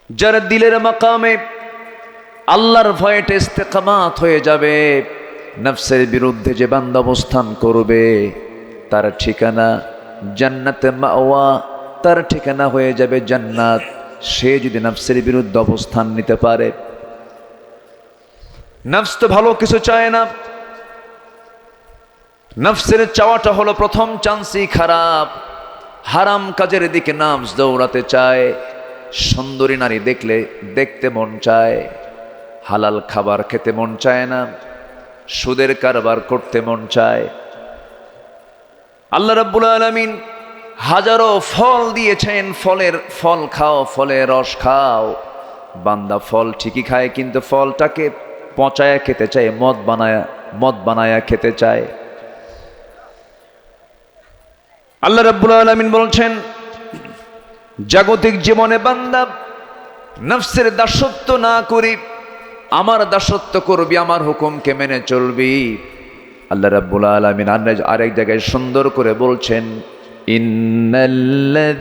যারা দিলের মাকামে আল্লাহর ভয়েতে ইস্তেকামাত হয়ে যাবে, নফসের বিরুদ্ধে যে বান্দা অবস্থান করবে তার ঠিকানা জান্নাতে মাওয়া, তার ঠিকানা হয়ে যাবে জান্নাত। সে যদি নফসের বিরুদ্ধে অবস্থান নিতে পারে। নফস তো ভালো কিছু চায় না, নফসের চাওয়াটা হলো প্রথম চান্সই খারাপ। হারাম কাজের দিকে নফস দৌড়াতে চায়, সুন্দরী নারী দেখলে দেখতে মন চায়, হালাল খাবার খেতে মন চায় না, সুদের কারবার করতে মন চায়। আল্লাহ রাব্বুল আলামিন হাজারো ফল দিয়েছেন, ফল খাও, ফলের রস খাও। বান্দা ফল ঠিকই খায়, কিন্তু ফলটাকে পচায়া খেতে চায়, মদ বানায়া খেতে চায়। আল্লাহ রাব্বুল আলামিন বলছেন, জাগতিক জীবনে বান্দা নফসের দাসত্ব না করি, আমার দাসত্ব করবি, আমার হুকুমকে মেনে চলবি। আল্লাহ রাব্বুল আলামিন আরেক জায়গায় সুন্দর করে বলছেন, ইন্নাল্লাযীনা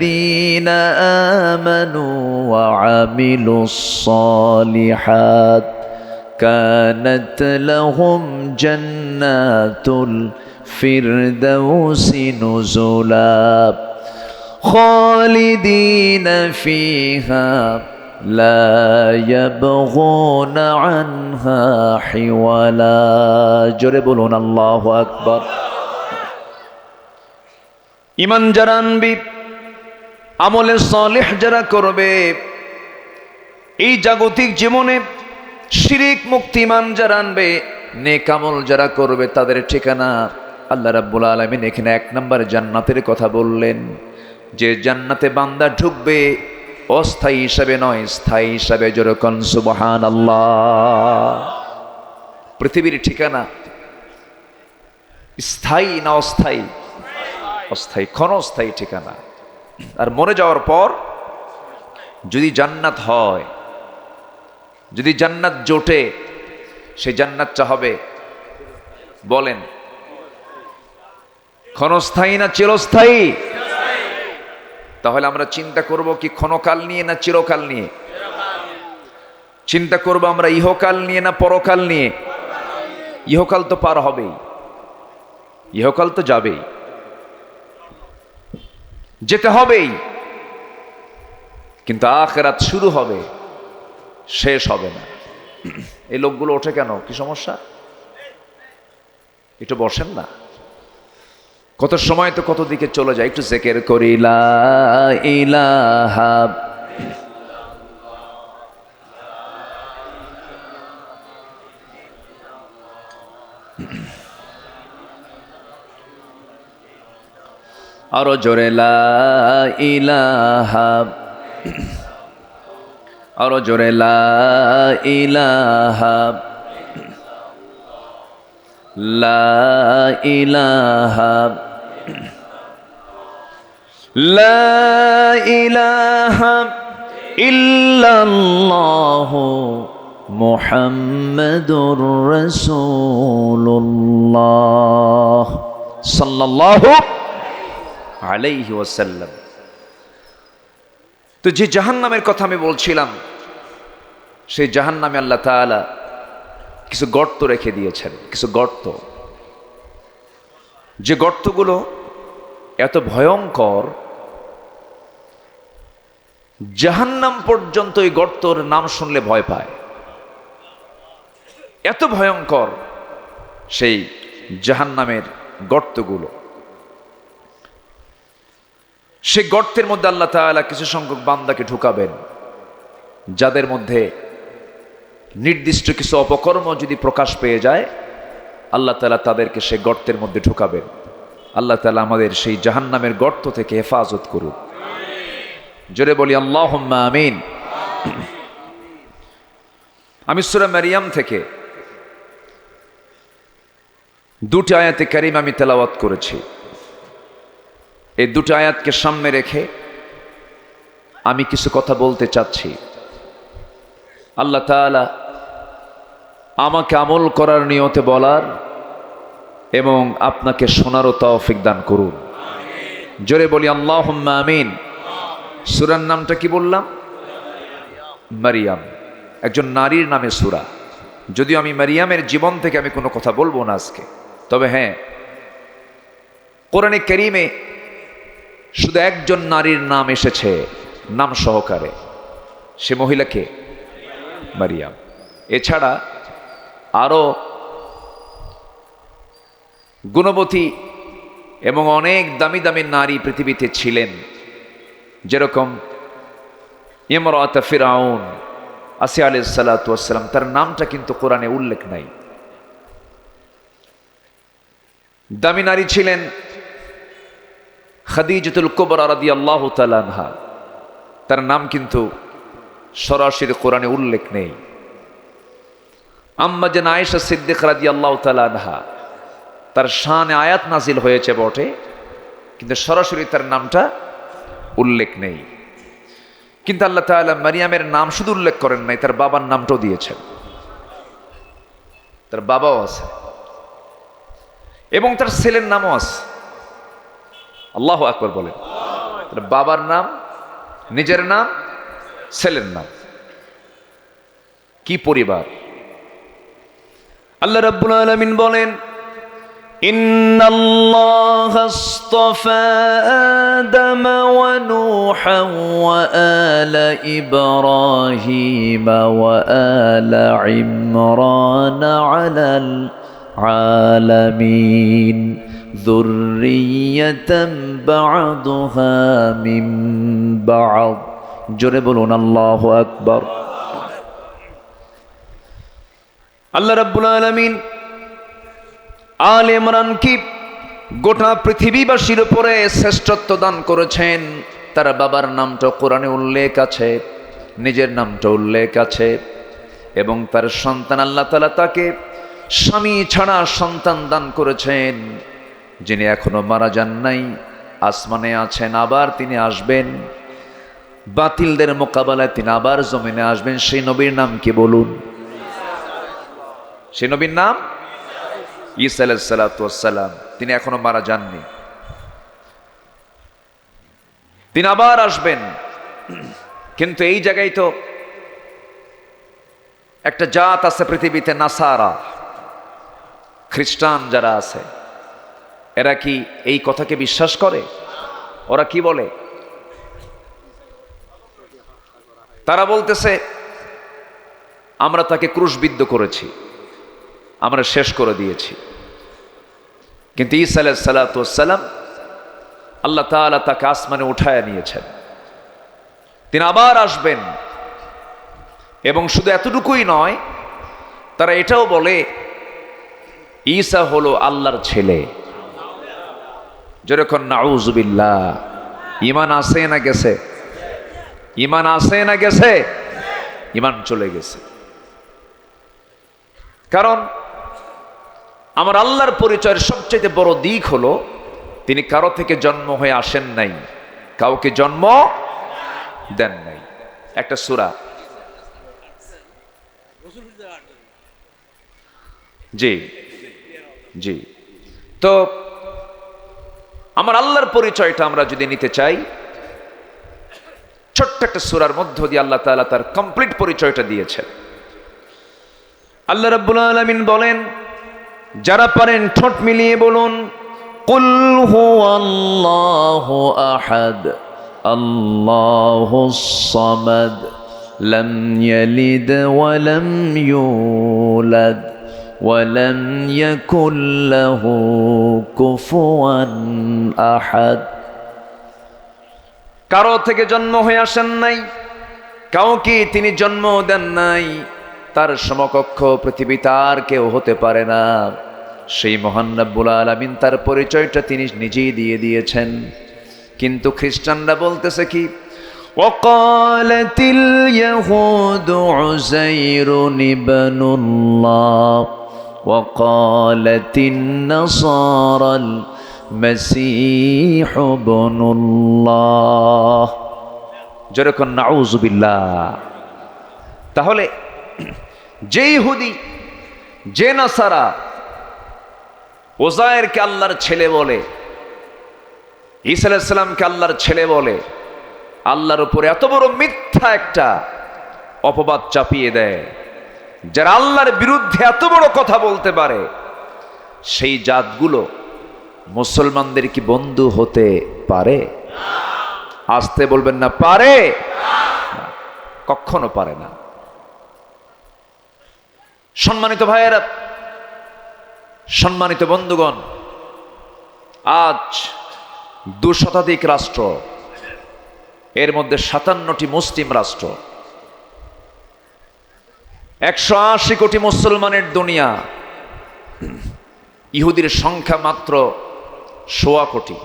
আমানু ওয়া আমিলুস সালিহাত কানাত লাহুম জান্নাতুল ফিরদাউসি নুজুলা খালিদিনা ফিহা লা ইয়াবগুনা আনহা হিওয়ালা। জোরে বলুন আল্লাহু আকবার। ঈমান যারা আনবি, আমলে সালেহ যারা করবে, এই জাগতিক জীবনে শিরিক মুক্ত ঈমান যারা আনবে, নেক আমল যারা করবে, তাদের ঠিকানা আল্লাহ রাব্বুল আলামিন এখানে 1 নম্বর জান্নাতের কথা বললেন। যে জান্নাতে বান্দা ঢুকবে অস্থায়ী হিসাবে নয়, স্থায়ী হিসাবে। যেরকম সুবহানাল্লাহ। পৃথিবীর ঠিকানা স্থায়ী না অস্থায়ী? অস্থায়ী, ক্ষণস্থায়ী ঠিকানা। আর মরে যাওয়ার পর যদি জান্নাত হয়, যদি জান্নাত জোটে, সেই জান্নাতটা হবে, বলেন, ক্ষণস্থায়ী না চিরস্থায়ী? তাহলে আমরা চিন্তা করব কি ক্ষণকাল নিয়ে না চিরকাল নিয়ে? চিন্তা করব আমরা ইহকাল নিয়ে না পরকাল নিয়ে? ইহকাল তো পার হবেই, ইহকাল তো যাবেই, যেতে হবেই, কিন্তু আখিরাত শুরু হবে, শেষ হবে না। এই লোকগুলো ওঠে কেন? কি সমস্যা? একটু বসেন না, কত সময় তো কত দিকে চলে যায়। একটু জিকির করি, লা ইলাহা আরো জোরে, লা ইলাহা, আরো জোরে, লা ইলাহা, লা ইলাহা, লা ইলাহা ইল্লাল্লাহু মুহাম্মাদুর রাসূলুল্লাহ সাল্লাল্লাহু আলাইহি ওয়াসাল্লাম। তো যে জাহান্নামের কথা আমি বলছিলাম, সেই জাহান্নামে আল্লাহ তাআলা কিছু গর্ত রেখে দিয়েছেন, কিছু গর্ত। যে গর্তগুলো এত ভয়ঙ্কর, জাহান্নাম পর্যন্ত এই গর্তর নাম শুনলে ভয় পায়। এত ভয়ঙ্কর সেই জাহান্নামের গর্তগুলো। সেই গর্তের মধ্যে আল্লাহ তাআলা কিছু সংখ্যক বান্দাকে ঢুকাবেন, যাদের মধ্যে নির্দিষ্ট কিছু অপকর্ম যদি প্রকাশ পেয়ে যায়, আল্লাহ তাআলা তাদেরকে সেই গর্তের মধ্যে ঢুকাবেন। আল্লাহ তাআলা আমাদের সেই জাহান্নামের গর্ত থেকে হেফাজত করুন। জোরে বলি আল্লাহুম্মা আমিন। আমি সূরা মারিয়াম থেকে 2টি আয়াতে কারিমা আমি তেলাওয়াত করেছি। এই 2টি আয়াতকে সামনে রেখে আমি কিছু কথা বলতে চাচ্ছি। আল্লাহ তাআলা আমাকে আমল করার নিয়তে বলার এবং আপনাকে শোনারও তৌফিক দান করুন। জোরে বলি আল্লাহুম্মা আমিন। সূরার নামটা কি বললাম? মারিয়াম, একজন নারীর নামে সূরা। যদিও আমি মারিয়ামের জীবন থেকে আমি কোনো কথা বলবো না আজকে, তবে হ্যাঁ, কোরআনে কারীমে শুধু একজন নারীর নাম এসেছে নাম সহকারে, সে মহিলাকে মারিয়াম। এছাড়া আরো গুণবতী এবং অনেক দামি দামি নারী পৃথিবীতে ছিলেন, যেরকম ইমরাত ফিরাউন, আসিয়া আলাইহিস সালাতু ওয়াস সালাম, তার নামটা কিন্তু কোরআনে উল্লেখ নাই। দামি নারী ছিলেন খাদিজাতুল কুবরা রাদিয়াল্লাহু তাআলা আনহা, তার নাম কিন্তু সরাসরি কোরআনে উল্লেখ নেই। আম্মা জান আয়েশা সিদ্দিকা রাদিয়াল্লাহু তাআলা আনহা, তার শানে আয়াত নাজিল হয়েছে বটে, কিন্তু সরাসরি তার নামটা উল্লেখ নেই। কিন্তু আল্লাহ তাআলা মারিয়ামের নাম শুধু উল্লেখ করেন নাই, তার বাবার নামটাও দিয়েছেন। তার বাবাও আছে এবং তার ছেলের নামও আছে। আল্লাহু আকবার বলেন। তার বাবার নাম, নিজের নাম, ছেলের নাম, কি পরিবার! আল্লাহ রাব্বুল আলামিন বলেন, ইন্নাল্লাহা আসতাফা আদাম ওয়া নূহা ওয়া আলা ইব্রাহিম ওয়া আলা ইমরান আলাল আলামিন যুররিয়াতান বা'দুহা মিন বা'দ। জোরে বলুন আল্লাহু আকবার। আল্লাহ রাব্বুল আলামিন আলে ইমরান কি গোটা পৃথিবীবাসীর উপরে শ্রেষ্ঠত্ব দান করেছেন। তার বাবার নামটা কোরআনে উল্লেখ আছে, নিজের নামটা উল্লেখ আছে, এবং তার সন্তান আল্লাহ তাআলা তাকে স্বামী ছাড়া সন্তান দান করেছেন, যিনি এখনো মারা যান নাই, আসমানে আছেন, আবার তিনি আসবেন, বাতিলদের মোকাবেলায় তিনি আবার জমিনে আসবেন। সেই নবীর নাম কি বলুন? সেই নবীর নাম ঈসা আলাইহিস সালাতু ওয়াস সালাম। তিনি এখনো মারা যাননি, তিনি আবার আসবেন। কিন্তু এই জায়গায় তো একটা জাত আছে পৃথিবীতে, নাসারা, খ্রিস্টান যারা আছে, এরা কি এই কথাকে বিশ্বাস করে? ওরা কি বলে? তারা বলতেছে আমরা তাকে ক্রুশবিদ্ধ করেছি, আমরা শেষ করে দিয়েছি। কিন্তু ঈসা আলাইহিস সালাতু ওয়াস সালাম, আল্লাহ তাআলা তাকে আসমানে উঠায় নিয়েছেন, তিনি আবার আসবেন। এবং শুধু এতটুকুই নয়, তারা এটাও বলে ঈসা হলো আল্লাহর ছেলে। যেরকম নাউযুবিল্লাহ। ঈমান আছে না গেছে? ঈমান আছে না গেছে? ঈমান চলে গেছে। কারণ আমার আল্লাহর পরিচয়ের সবচেয়ে বড় দিক হলো তিনি কারো থেকে জন্ম হয়ে আসেন নাই, কাউকে জন্ম দেন নাই। একটা সূরা, জি জি। তো আমার আল্লাহর পরিচয়টা আমরা যদি নিতে চাই, ছোট্ট একটা সূরার মধ্য দিয়ে আল্লাহ তাআলা তার কমপ্লিট পরিচয়টা দিয়েছেন। আল্লাহ রাব্বুল আলামিন বলেন, যারা পারেন ঠোঁট মিলিয়ে বলুন, কুল হুয়াল্লাহু আহাদ আল্লাহুস সামাদ লাম ইয়ালিদ ওয়া লাম ইউলাদ ওয়া লাম ইয়াকুল লাহু কুফুয়ান আহাদ। কারো থেকে জন্ম হয়ে আসেন নাই, কাউকে তিনি জন্ম দেন নাই, তার সমকক্ষ পৃথিবীতে আর কেউ হতে পারে না। সেই মহান রব্বুল আলামিন তার পরিচয়টা তিনি নিজেই দিয়ে দিয়েছেন। কিন্তু খ্রিস্টানরা বলতেছে কি, ওয়াকালাতিল ইয়াহুদু উযাইরুন ইবনুল্লাহ ওয়াকালাতিন নাসারাল মাসীহু ইবনুল্লাহ। যেরকম নাউযুবিল্লাহ। তাহলে যে ইহুদি, যে নাসারা ওজায়েরকে আল্লাহর ছেলে বলে, ঈসা আলাইহিস সালামকে আল্লাহর ছেলে বলে, আল্লাহর উপরে এত বড় মিথ্যা একটা অপবাদ চাপিয়ে দেয়, যারা আল্লাহর বিরুদ্ধে এত বড় কথা বলতে পারে, সেই জাতগুলো মুসলমানদের কি বন্ধু হতে পারে? আসতে বলবেন না, পারে? কখনো পারে না। সম্মানিত ভাইয়েরা, সম্মানিত বন্ধুগণ, আজ 2 শতাধিক রাষ্ট্র, এর মধ্যে 57টি মুসলিম রাষ্ট্র, 180 কোটি মুসলমানের দুনিয়া, ইহুদির সংখ্যা মাত্র 1.25 কোটি।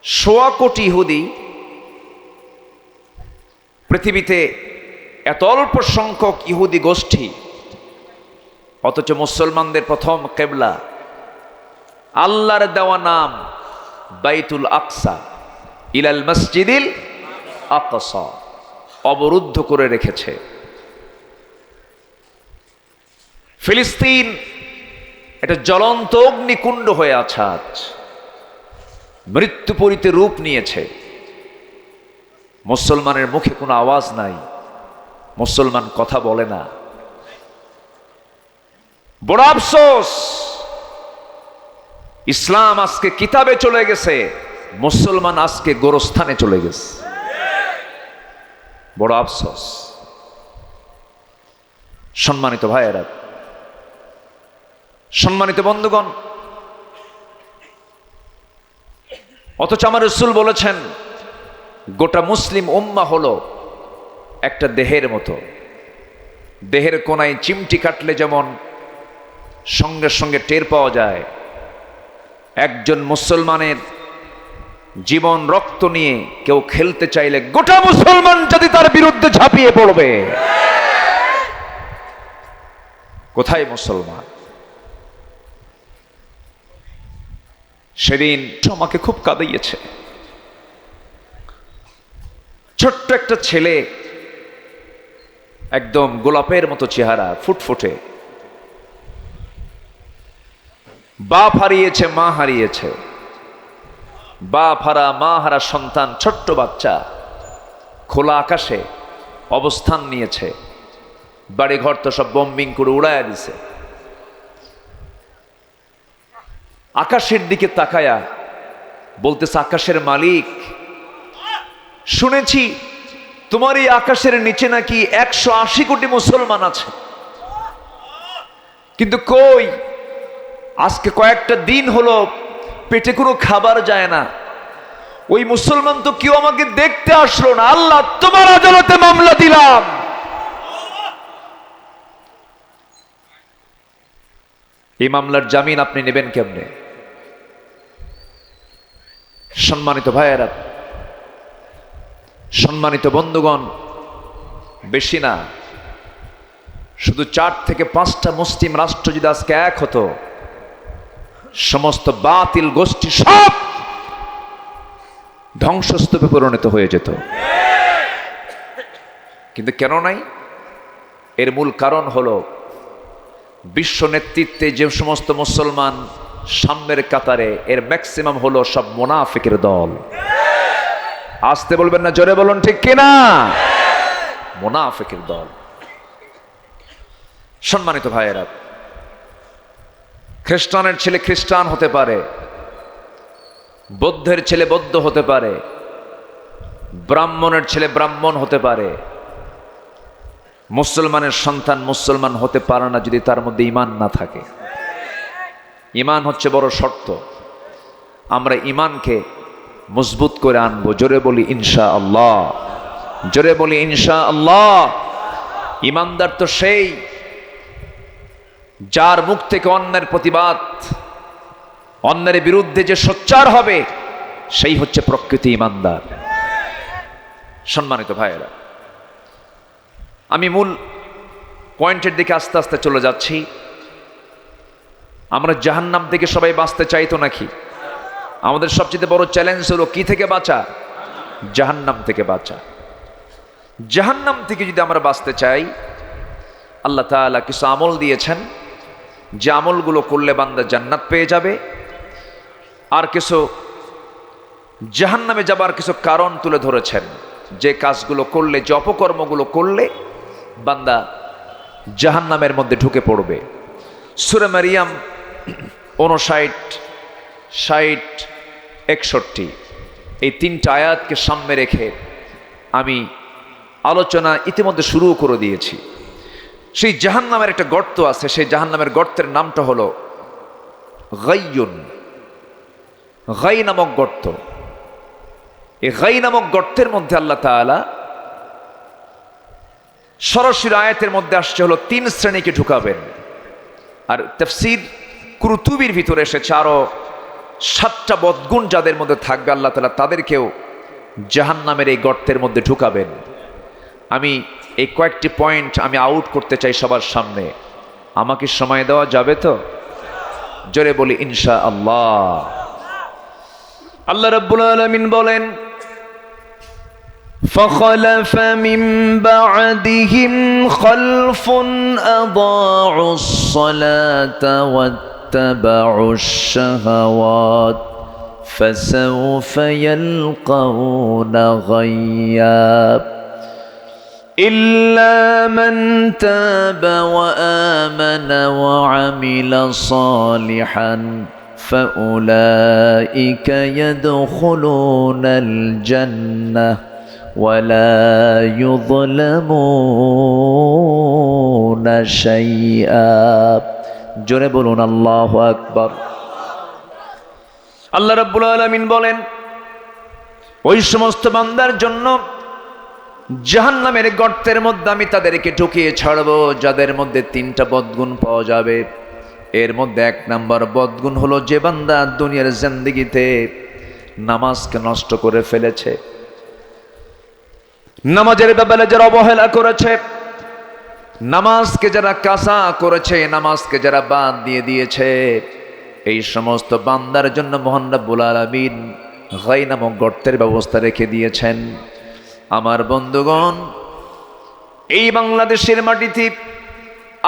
1.25 কোটি ইহুদি, পৃথিবীতে এত অল্প সংখ্যক ইহুদি গোষ্ঠী, অথচ মুসলমানদের প্রথম কিবলা, আল্লাহর দেওয়া নাম বাইতুল আকসা, ইলাল মসজিদিল আকসা, অবরুদ্ধ করে রেখেছে। ফিলিস্তিন এটা জ্বলন্ত অগ্নিকুণ্ড হয়ে আছে, আজ মৃত্যুপরীতে রূপ নিয়েছে। মুসলমানের মুখে কোনো আওয়াজ নাই, মুসলমান কথা বলে না। বড় আফসোস, ইসলাম আজকে কিতাবে চলে গেছে, মুসলমান আজকে গোরস্থানে চলে গেছে। বড় আফসোস। সম্মানিত ভাইয়েরা, সম্মানিত বন্ধুগণ, অথচ আমার রাসূল বলেছেন, গোটা মুসলিম উম্মাহ হলো একটা দেহের মতো। দেহের কোনায় চিমটি কাটলে যেমন সঙ্গে সঙ্গে টের পাওয়া যায়, একজন মুসলমানের জীবন রক্ত নিয়ে কেউ খেলতে চাইলে গোটা মুসলমান যদি তার বিরুদ্ধে ঝাঁপিয়ে পড়বে। কোথায় মুসলমান? সেদিন আমাকে খুব কাঁদিয়েছে। ছোট্ট একটা ছেলে, একদম গোলাপের মতো চেহারা, ফুটফুটে, বাপ হারিয়েছে, মা হারিয়েছে, বাপ হারা মা হারা সন্তান, ছোট্ট বাচ্চা, খোলা আকাশে অবস্থান নিয়েছে। বাড়ি ঘর তো সব বম্বিং করে উড়াইয়া দিছে। আকাশের দিকে তাকায়া বলতেছে, আকাশের মালিক, শুনেছি তোমার এই আকাশের নিচে নাকি 180 কোটি মুসলমান আছে, কিন্তু কই, আজকে কয়েকটা দিন হলো পেটে কোনো খাবার যায় না। ওই মুসলমান তো কেউ আমাকে দেখতে আসলো না। আল্লাহ, তোমার আদালতে মামলা দিলাম। এই মামলার জামিন আপনি নেবেন কেমনে? সম্মানিত ভাইয়েরা, সম্মানিত বন্ধুগণ, বেশি না, শুধু 4 থেকে 5টা মুসলিম রাষ্ট্র যদি আজকে এক হতো, সমস্ত বাতিল গোষ্ঠী সব ধ্বংসস্তূপে পরিণত হয়ে যেত। কিন্তু কেন নাই? এর মূল কারণ হলো, বিশ্ব নেতৃত্বে যে সমস্ত মুসলমান সামনের কাতারে, এর ম্যাক্সিমাম হলো সব মুনাফিকের দল। আসতে বলবেন না, জোরে বলুন, ঠিক কিনা? মুনাফিকের দল। সম্মানিত ভাইয়েরা, খ্রিস্টানের ছেলে খ্রিস্টান হতে পারে, বৌদ্ধের ছেলে বৌদ্ধ হতে পারে, ব্রাহ্মণের ছেলে ব্রাহ্মণ হতে পারে, মুসলমানের সন্তান মুসলমান হতে পারে না যদি তার মধ্যে ঈমান না থাকে। ঈমান হচ্ছে বড় শর্ত। আমরা ঈমানকে মজবুত করে আনবো। জোরে বলি ইনশাআল্লাহ, জোরে বলি ইনশাআল্লাহ। ঈমানদার তো সেই যার মুখ থেকে অন্যের প্রতিবাদ, অন্যের বিরুদ্ধে যে সোচ্চার হবে, সেই হচ্ছে প্রকৃতি ঈমানদার। সম্মানিত ভাইয়েরা, আমি মূল পয়েন্টের দিকে আস্তে আস্তে চলে যাচ্ছি। আমরা জাহান্নাম থেকে সবাই বাঁচতে চাইতো নাকি? আমাদের সবচেয়ে বড় চ্যালেঞ্জ হলো কি থেকে বাঁচা? জাহান্নাম থেকে বাঁচা। জাহান্নাম থেকে যদি আমরা বাঁচতে চাই, আল্লাহ তাআলা কিছু আমল দিয়েছেন, যে আমলগুলো করলে বান্দা জান্নাত পেয়ে যাবে। আর কিছু জাহান্নামে যাবার কিছু কারণ তুলে ধরেছেন, যে কাজগুলো করলে, যে অপকর্মগুলো করলে বান্দা জাহান্নামের মধ্যে ঢুকে পড়বে। সূরা মারিয়াম 59, 60, 61 এই 3টা আয়াতকে সামনে রেখে আমি আলোচনা ইতিমধ্যে শুরু করে দিয়েছি। সেই জাহান্নামের একটা গর্ত আছে, সেই জাহান্নামের গর্তের নামটা হলো গাইয়ুন, গাই নামক গর্ত। এই গাই নামক গর্তের মধ্যে আল্লাহ তাআলা সরাসরি আয়াতের মধ্যে আসছে হলো 3 শ্রেণীকে ঢুকাবেন। আর তাফসীর কুরতুবির ভিতরে এসেছে আরো 7টা বদগুণ যাদের মধ্যে থাকবে আল্লাহ তাআলা তাদেরকেও জাহান্নামের এই গর্তের মধ্যে ঢুকাবেন। আমি এই কয়েকটি পয়েন্ট আমি আউট করতে চাই সবার সামনে। আমাকে সময় দেওয়া যাবে তো? জোরে বলি ইনশাআল্লাহ। আল্লাহ রাব্বুল আলামিন বলেন, فخلف من بعدهم خلف أضاعوا الصلاة واتبعوا الشهوات فسوف يلقون غيا إلا من تاب وآمن وعمل صالحا فأولئك يدخلون الجنة ولا يظلمون شيئا জোরে বলুন আল্লাহু আকবার। আল্লাহ রাব্বুল আলামিন বলেন, ওই সমস্ত বান্দার জন্য জাহান্নামের গর্তের মধ্যে আমি তাদেরকে ঢুকিয়ে ছাড়বো যাদের মধ্যে 3টা বদগুণ পাওয়া যাবে। এর মধ্যে 1 নাম্বার বদগুণ হলো যে বান্দা দুনিয়ার জিন্দেগিতে নামাজকে নষ্ট করে ফেলেছে, নামাজের ব্যাপারে যারা অবহেলা করেছে, নামাজকে যারা কাসা করেছে, নামাজকে যারা বাদ দিয়ে দিয়েছে, এই সমস্ত বান্দার জন্য মহান রব্বুল আলামিন গাই নামক গর্তের ব্যবস্থা রেখে দিয়েছেন। আমার বন্ধুগণ, এই বাংলাদেশের মাটিতে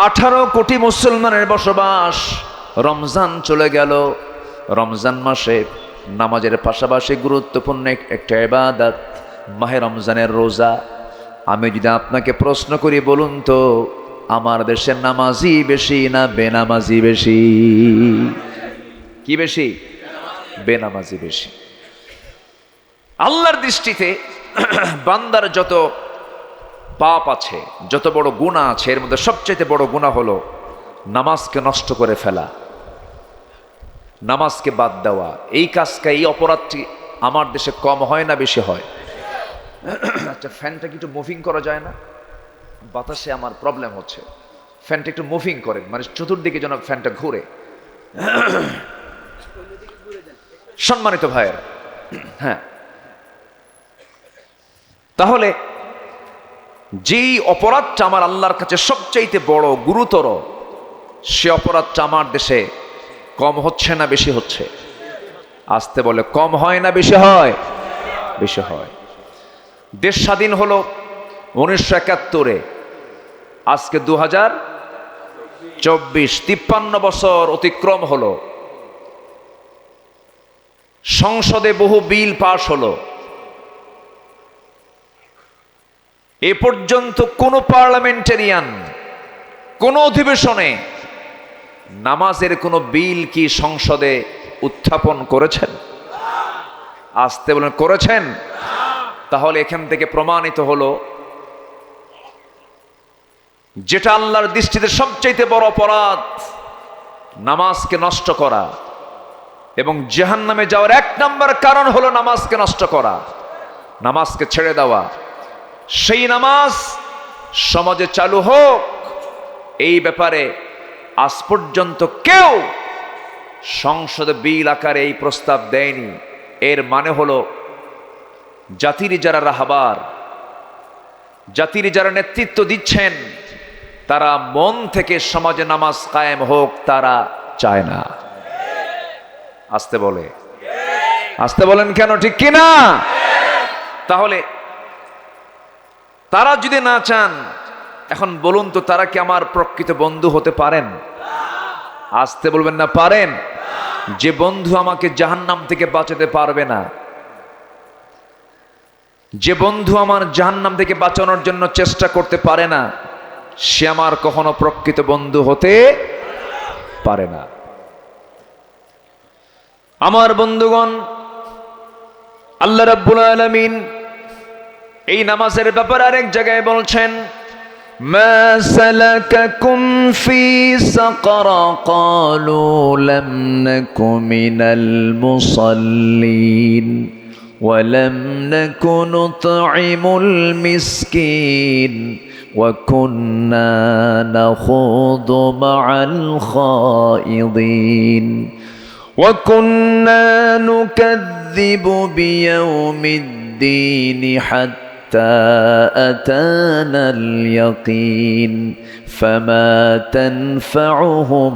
18 কোটি মুসলমানের বসবাস। রমজান চলে গেল, রমজান মাসে নামাজের পাশাপাশি গুরুত্বপূর্ণ একটা ইবাদত মাহে রমজানের রোজা। আমি যদি আপনাকে প্রশ্ন করি, বলুন তো আমার দেশের নামাজি বেশি না বেনামাজি বেশি? কি বেশি? বেনামাজি বেশি। আল্লাহর দৃষ্টিতে বান্দার যত পাপ আছে, যত বড় গুনাহ আছে, এর মধ্যে সবচেয়ে বড় গুনাহ হলো নামাজকে নষ্ট করে ফেলা, নামাজকে বাদ দেওয়া। এই কাজটা, এই অপরাধটি আমার দেশে কম হয় না বেশি হয়? আচ্ছা, ফ্যানটা কি একটু মুভিং করা যায় না? বাতাসে আমার প্রবলেম হচ্ছে। ফ্যানটা একটু মুভিং করেন, মানে চতুর্দিকে যেন ফ্যানটা ঘুরে। সম্মানিত ভাইয়েরা, হ্যাঁ, তাহলে যেই অপরাধটা আমার আল্লাহর কাছে সবচাইতে বড় গুরুতর, সে অপরাধটা আমার দেশে কম হচ্ছে না বেশি হচ্ছে? আসতে বলে, কম হয় না বেশি হয়? বেশি হয়। দেশ স্বাধীন হলো 1971-এ, আজকে 2024, 53 বছর অতিক্রম হলো। সংসদে বহু বিল পাশ হলো। এ পর্যন্ত কোন পার্লামেন্টারিয়ান, কোন অধিবেশনে নামাজের কোন বিল কি সংসদে উত্থাপন করেছেন? আসতে বলেন, করেছেন? তাহলে এখান থেকে প্রমাণিত হলো যেটা আল্লাহর দৃষ্টিতে সবচেয়ে বড় অপরাধ, নামাজকে নষ্ট করা, এবং জাহান্নামে যাওয়ার 1 নম্বর কারণ হলো নামাজকে নষ্ট করা, নামাজকে ছেড়ে দেওয়া। সেই নামাজ সমাজে চালু হোক, এই ব্যাপারে আজ পর্যন্ত কেউ সংসদে বিল আকারে এই প্রস্তাব দেয়নি। এর মানে হলো জাতির যারা রাহবার, জাতির যারা নেতৃত্ব দিচ্ছেন, তারা মন থেকে সমাজে নামাজ কায়েম হোক তারা চায় না। আসতে বলে, আসতে বলেন কেন, ঠিক কিনা? তাহলে তারা যদি না চান, এখন বলুন তো তারা কি আমার প্রকৃত বন্ধু হতে পারেন? আসতে বলবেন না, পারেন? যে বন্ধু আমাকে জাহান্নাম থেকে বাঁচাতে পারবে না, যে বন্ধু আমার জাহান্নাম থেকে বাঁচানোর জন্য চেষ্টা করতে পারে না, সে আমার কখনো প্রকৃত বন্ধু হতে পারে না। আমার বন্ধুগণ, আল্লাহ রাব্বুল আলামিন এই নামাজের ব্যাপারে আরেক জায়গায় বলছেন, মা সালাকাকুম ফি সাকার ক্বালু লাম নাকু মিনাল মুসাল্লিন ওয়া লাম নাকু নুতঈমুল মিসকিন ওয়া কুন্না নাখুদু মা'আল খাইদিন ওয়া কুন্না নুকাযযিবু বিয়াউমিদ্দিন হাত্তা আতানাল ইয়াকিন ফামা তানফাউহুম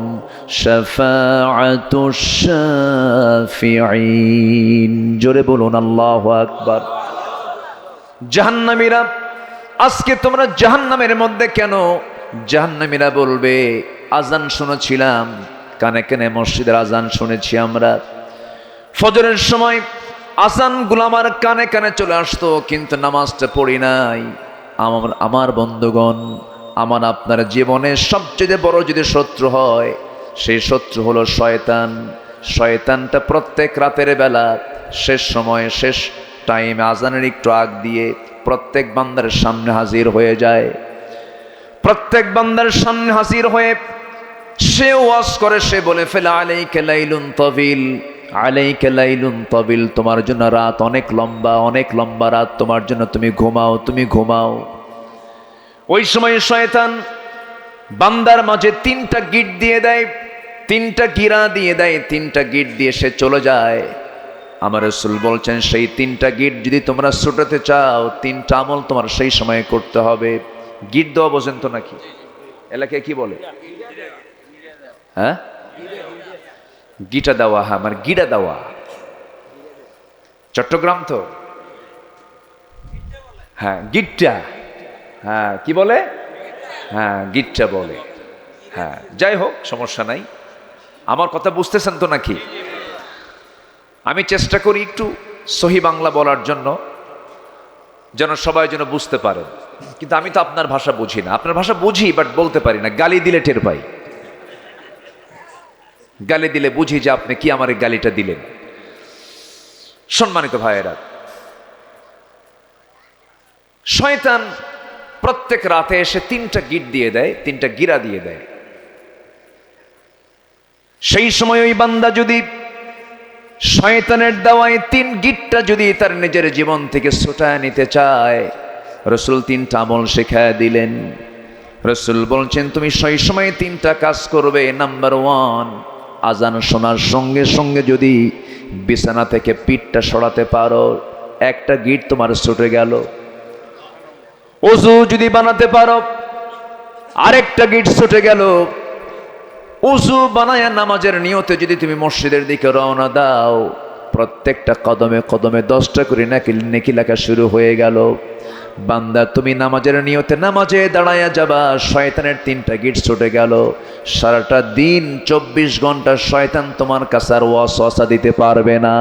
শাফাআতুশ শাফিঈন। জোরে বলুন আল্লাহু আকবার। জাহান্নামীরা, আজকে তোমরা জাহান্নামের মধ্যে কেন? জাহান্নামীরা বলবে, আজান শুনেছিলাম, কানে কানে মসজিদের আজান শুনেছি আমরা, ফজরের সময় আজানগুলো আমার কানে কানে চলে আসতো, কিন্তু নামাজটা পড়ি নাই। আমার বন্ধুগণ, আমার আপনার জীবনের সবচেয়ে বড় যদি শত্রু হয়, সেই শত্রু হলো শয়তান। শয়তানটা প্রত্যেক রাতের বেলা শেষ সময়ে, শেষ টাইমে, আজানের একটু আগ দিয়ে প্রত্যেক বান্দার সামনে হাজির হয়ে যায়। প্রত্যেক বান্দার সামনে হাজির হয়ে সে ওয়াজ করে, সে বলে ফেলে, আলাইকা লাইলুন তাবিল, আলাইকা লাইলুন তাবিল, তোমার জন্য রাত অনেক লম্বা, অনেক লম্বা রাত তোমার জন্য, তুমি ঘুমাও, তুমি ঘুমাও। ওই সময় শয়তান বান্দার মাঝে তিনটা গিট দিয়ে দেয়, তিনটা গিরা দিয়ে দেয়, তিনটা গিট দিয়ে সে চলে যায়। আমার রাসূল বলছেন, সেই তিনটা গিট যদি তোমরা ছুটাতে চাও, তিনটা আমল তোমার সেই সময়ে করতে হবে। গিট দেওয়া বোঝেন তো নাকি? এলাকায় কি বলে? হ্যাঁ, গিটা দেওয়া। হ্যাঁ, মানে গিটা দেওয়া। চট্টগ্রাম তো, হ্যাঁ গিট্টা, হ্যাঁ কি বলে? হ্যাঁ গিট্টা বলে। হ্যাঁ, যাই হোক, সমস্যা নাই। আমার কথা বুঝতেছেন তো নাকি? আমি চেষ্টা করি একটু সহি বাংলা বলার জন্য, যেন সবাই যেন বুঝতে পারেন। কিন্তু আমি তো আপনার ভাষা বুঝি না। আপনার ভাষা বুঝি, বাট বলতে পারি না। গালি দিলে টের পাই, গালি দিলে বুঝি যে আপনি কি আমার এই গালিটা দিলেন। সম্মানিত ভাইয়েরা, শয়তান প্রত্যেক রাতে এসে তিনটা গিট দিয়ে দেয়, তিনটা গিরা দিয়ে দেয়। সেই সময় ওই বান্দা যদি শয়তানের দেওয়ায় তিন গিটটা যদি তার নিজের জীবন থেকে ছুটায় নিতে চায়, রাসূল তিনটা আমল শেখায় দিলেন। রাসূল বলছেন, তুমি সেই সময় তিনটা কাজ করবে। নাম্বার 1, আজান শোনার সঙ্গে সঙ্গে যদি বিছানা থেকে পিঠটা সরাতে পারো, একটা গিট তোমার ছুটে গেল। ওযু যদি বানাতে পারো, আরেকটা গিট ছুটে গেল। ওযু বানায় নামাজের নিয়তে যদি তুমি মসজিদের দিকে রওনা দাও, প্রত্যেকটা কদমে কদমে 10টা করে নেকি লেখা শুরু হয়ে গেল। বান্দা, তুমি নামাজের নিয়তে নামাজে দাঁড়ায়া যাবা, শয়তানের 3টা গিট ছুটে গেল। সারাটা দিন 24 ঘন্টা শয়তান তোমার কাছে আর ওয়াসওয়াসা দিতে পারবে না।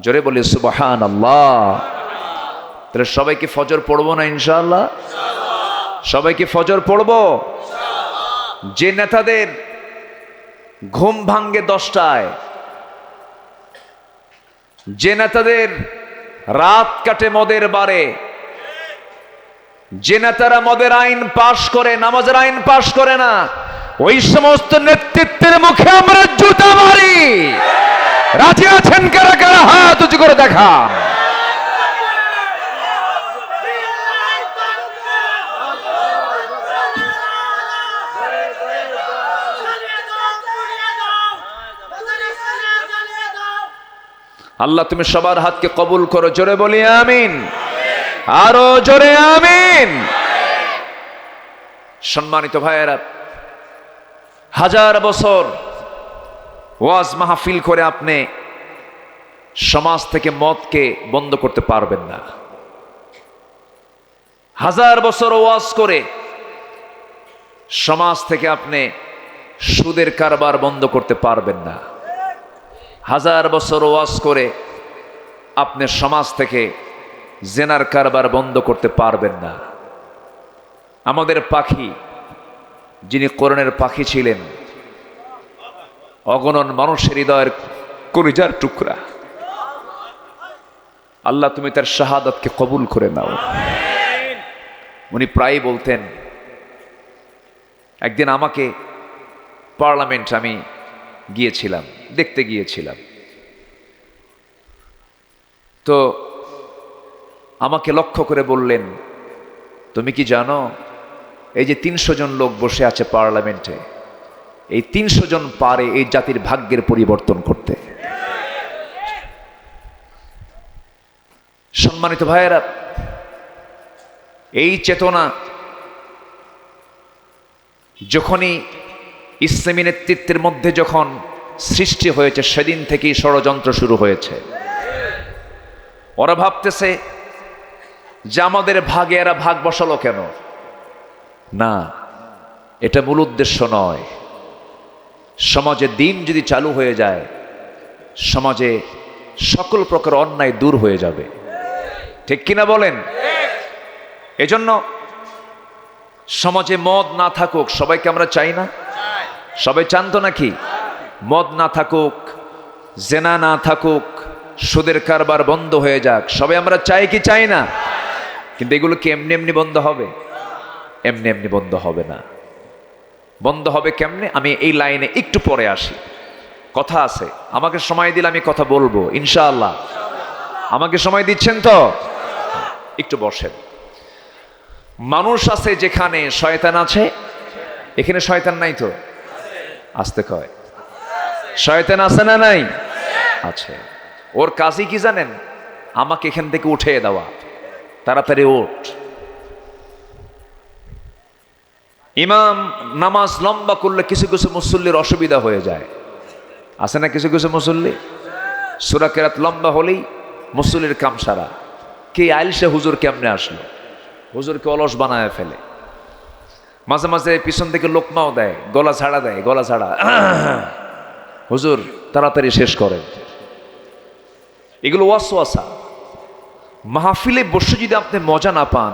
জোরে বলি সুবহানাল্লাহ। তাহলে সবাইকে ফজর পড়বো না ইনশাআল্লাহ? সবাইকে ফজর পড়বো। যে নেতাদের ঘুম ভাঙ্গে 10টায়, যে নেতাদের রাত কাটে মদের বারে, যে নেতারা মদের আইন পাশ করে, নামাজের আইন পাশ করে না, ওই সমস্ত নেতৃত্বের মুখে আমরা জুতা মারি। রাজি আছেন কারা কারা? হাত উঁচু করে দেখা। আল্লাহ তুমি সবার হাতকে কবুল করো। জোরে বলি আমিন। আরো জোরে আমিন। সম্মানিত ভাইয়েরা, 1000 বছর ওয়াজ মাহফিল করে আপনি সমাজ থেকে মদকে বন্ধ করতে পারবেন না। 1000 বছর ওয়াজ করে সমাজ থেকে আপনি সুদের কারবার বন্ধ করতে পারবেন না। 1000 বছর ওয়াজ করে আপনি সমাজ থেকে জেনার কারবার বন্ধ করতে পারবেন না। আমাদের পাখি, যিনি কোরআনের পাখি ছিলেন, অগণন মানুষের হৃদয়ের কলিজার টুকরা, আল্লাহ তুমি তার শাহাদাতকে কবুল করে নাও। উনি প্রায়ই বলতেন, একদিন আমাকে পার্লামেন্ট আমি গিয়েছিলাম, দেখতে গিয়েছিলাম, তো আমাকে লক্ষ্য করে বললেন, তুমি কি জানো এই যে 300 জন লোক বসে আছে পার্লামেন্টে, এই 300 জন পারে এই জাতির ভাগ্যের পরিবর্তন করতে। সম্মানিত ভাইয়েরা, এই চেতনা যখনই ইসলামী নেতৃত্বের মধ্যে যখন সৃষ্টি হয়েছে, সেদিন থেকেই ষড়যন্ত্র শুরু হয়েছে। ওরা ভাবতেছে যে আমাদের ভাগে এরা ভাগ বসালো কেন? না, এটা মূল উদ্দেশ্য নয়। সমাজে দিন যদি চালু হয়ে যায়, সমাজে সকল প্রকার অন্যায় দূর হয়ে যাবে। ঠিক কিনা বলেন? এজন্য সমাজে মদ না থাকুক, সবাইকে আমরা চাই না? সবাই চান তো নাকি? মদ না থাকুক, জেনা না থাকুক, সুদের কারবার বন্ধ হয়ে যাক, সবাই আমরা চাই কি চাই না? কিন্তু এগুলো কি এমনি এমনি বন্ধ হবে? এমনি এমনি বন্ধ হবে না। বন্ধ হবে কেমনে? আমি এই লাইনে একটু পরে আসি, কথা আছে। আমাকে সময় দিলে আমি কথা বলবো ইনশাআল্লাহ। আমাকে সময় দিচ্ছেন তো? একটু বসেন। মানুষ আছে যেখানে শয়তান আছে, এখানে শয়তান নাই তো? আসতে কয়, শয়তান আছে না নাই? আছে। ওর কাজই কি জানেন? আমাকে এখান থেকে উঠিয়ে দেওয়া, তাড়াতাড়ি ওঠ। ইমাম নামাজ লম্বা করলে কিছু কিছু মুসল্লির অসুবিধা হয়ে যায়, আছে না? কিছু কিছু মুসল্লি সূরা কেরাত লম্বা হলেই মুসল্লির কাম সারা। কে আইলসে হুজুর কেমনে আসলো, হুজুরকে অলস বানায় ফেলে। মাঝে মাঝে পিছন থেকে লোকমাও দেয়, গলা ছাড়া দেয়, গলা ছাড়া। হুজুর তাড়াতাড়ি শেষ করেন। এগুলো ওয়াসওয়াসা। মাহফিলে বসে যদি আপনি মজা না পান,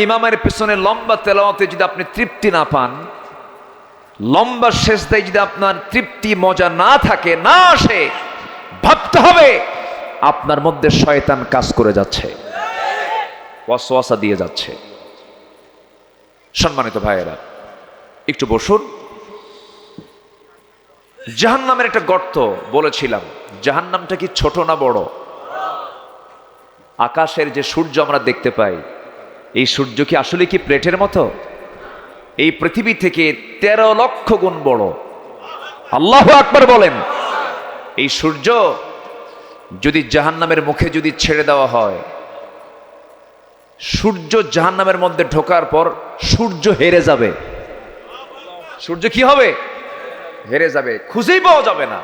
ইমামের পিছনে লম্বা তেলাওয়াতে যদি আপনি তৃপ্তি না পান, লম্বা সেজদায় যদি আপনার তৃপ্তি মজা না থাকে, না আসে, ভাবতে হবে আপনার মধ্যে শয়তান কাজ করে যাচ্ছে, ওয়াসওয়াসা দিয়ে যাচ্ছে। সম্মানিত ভাইয়েরা, একটু বসুন। জাহান্নামের একটা গর্ত বলেছিলাম, জাহান্নামটা কি ছোট না বড়? আকাশের যে সূর্য আমরা দেখতে পাই, এই সূর্য কি আসলে কি প্লেটের মতো? এই পৃথিবী থেকে 13 লক্ষ গুণ বড়। আল্লাহু আকবার বলেন। এই সূর্য যদি জাহান্নামের মুখে যদি ছেড়ে দেওয়া হয়, সূর্য জাহান্নামের মধ্যে ঢোকার পর সূর্য হেরে যাবে। সূর্য কি হবে? হেরে যাবে, খুঁজেই পাওয়া যাবে না।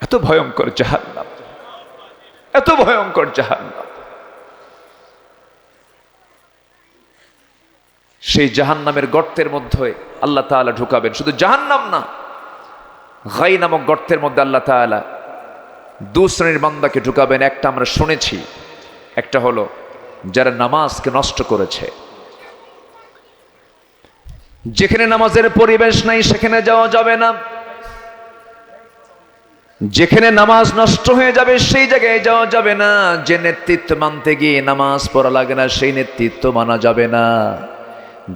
এত ভয়ঙ্কর জাহান্নাম, এত ভয়ঙ্কর জাহান্নাম। সেই জাহান্নামের গর্তের মধ্যে আল্লাহ তাআলা ঢুকাবেন। শুধু জাহান্নাম না, গাই নামক গর্তের মধ্যে আল্লাহ তাআলা 2 শ্রেণীর বান্দাকে ঢুকাবেন। একটা আমরা শুনেছি, একটা হলো যারা নামাজকে নষ্ট করেছে। যেখানে নামাজের পরিবেশ নাই সেখানে যাওয়া যাবে না। যেখানে নামাজ নষ্ট হয়ে যাবে সেই জায়গায় যাওয়া যাবে না। যে নেতৃত্ব মানতে গিয়ে নামাজ পড়া লাগে না, সেই নেতৃত্ব মানা যাবে না।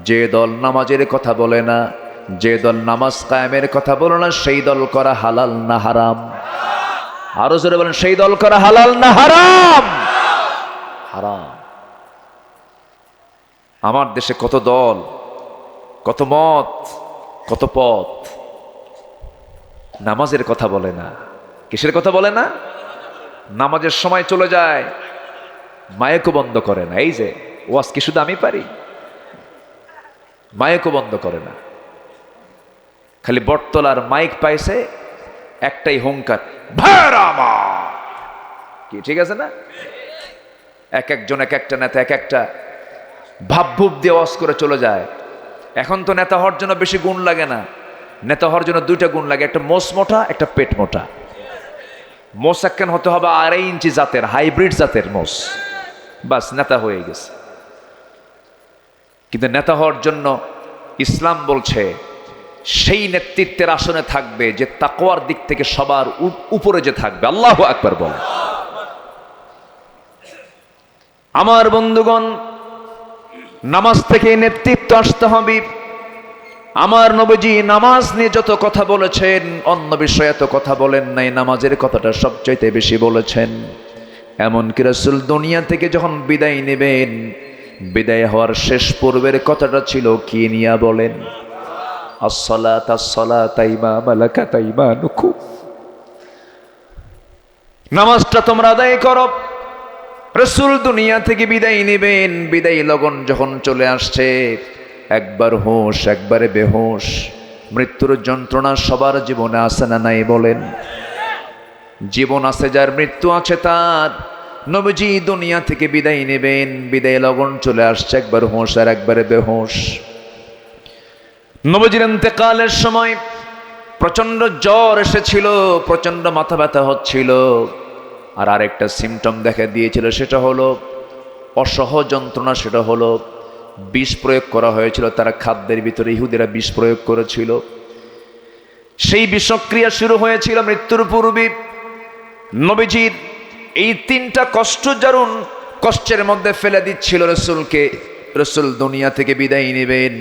যে দল নামাজের কথা বলে না, যে দল নামাজ কায়েমের কথা বলে না, সেই দল করা হালাল না হারাম? আরো জোরে বলেন, সেই দল করা হালাল না হারাম? হারাম। আমার দেশে কত দল, কত মত, কত পথ, নামাজের কথা বলে না। কিসের কথা বলে না? নামাজের সময় চলে যায়, মাইকও বন্ধ করে না। এই যে ওয়াজ কি শুধু আমি পারি? মাইকও বন্ধ করে না, খালি বটতলার মাইক পাইছে, একটাই হুঙ্কার, ভারামা। কি ঠিক আছে না? এক একজন, এক একটা নেতা এক একটা ভাবভুব দিয়ে ওয়াজ করে চলে যায়। এখন তো নেতা হওয়ার জন্য বেশি গুণ লাগে না, নেতা হওয়ার জন্য 2টা গুণ লাগে, একটা মোষ মোটা, একটা পেট মোটা। মোষ একখান হতে হবে 2.5 ইঞ্চি জাতের, হাইব্রিড জাতের মোষ, বাস নেতা হয়ে গেছে। কিন্তু নেতা হওয়ার জন্য ইসলাম বলছে সেই নেতৃত্বের আসনে থাকবে যে তাকওয়ার দিক থেকে সবার উপরে যে থাকবে। আল্লাহু আকবার বলেন। আমার বন্ধুগণ, নামাজ থেকে নেতৃত্ব আসতে হবে। আমার নবীজি নামাজ নিয়ে যত কথা বলেছেন, অন্য বিষয়ে এত কথা বলেন নাই, নামাজের কথাটা সবচাইতে বেশি বলেছেন। এমনকি রাসূল দুনিয়া থেকে যখন বিদায় নেবেন, বিদায় হওয়ার শেষ পূর্বের কথাটা ছিল কি নিয়া বলেন? আসসালাত আসসালাত মা মালাকাত আইমানুকুম, নামাজটা তোমরা আদায় করো। রাসূল দুনিয়া থেকে বিদায় নেবেন, বিদায় লগন যখন চলে আসছে, একবার হোশ একবারে বেহোশ। মৃত্যুর যন্ত্রণা সবার জীবনে আছে না নাই বলেন? জীবন আছে যার, মৃত্যু আছে তার। নবীজি দুনিয়া থেকে বিদায় নেবেন, বিদায় লগন চলে আসছে, একবার হোশ আর একবারে বেহোশ। নবীজির ইন্তেকালের সময় প্রচন্ড জ্বর এসেছিল, প্রচন্ড মাথা ব্যথা হচ্ছিল, আর আরেকটা সিমটম দেখা দিয়েছিল, সেটা হলো অসহ যন্ত্রণা। সেটা হলো বিষ প্রয়োগ করা হয়েছিল, তারা খাদ্যের ভিতরে ইহুদিরা বিষ প্রয়োগ করেছিল। সেই বিষক্রিয়া শুরু হয়েছিল মৃত্যুর পূর্বে। নবীজির এই 3টা কষ্ট জারুন কষ্টের মধ্যে ফেলে দিচ্ছিল রাসূলকে। রাসূল দুনিয়া থেকে বিদায় নেবেন,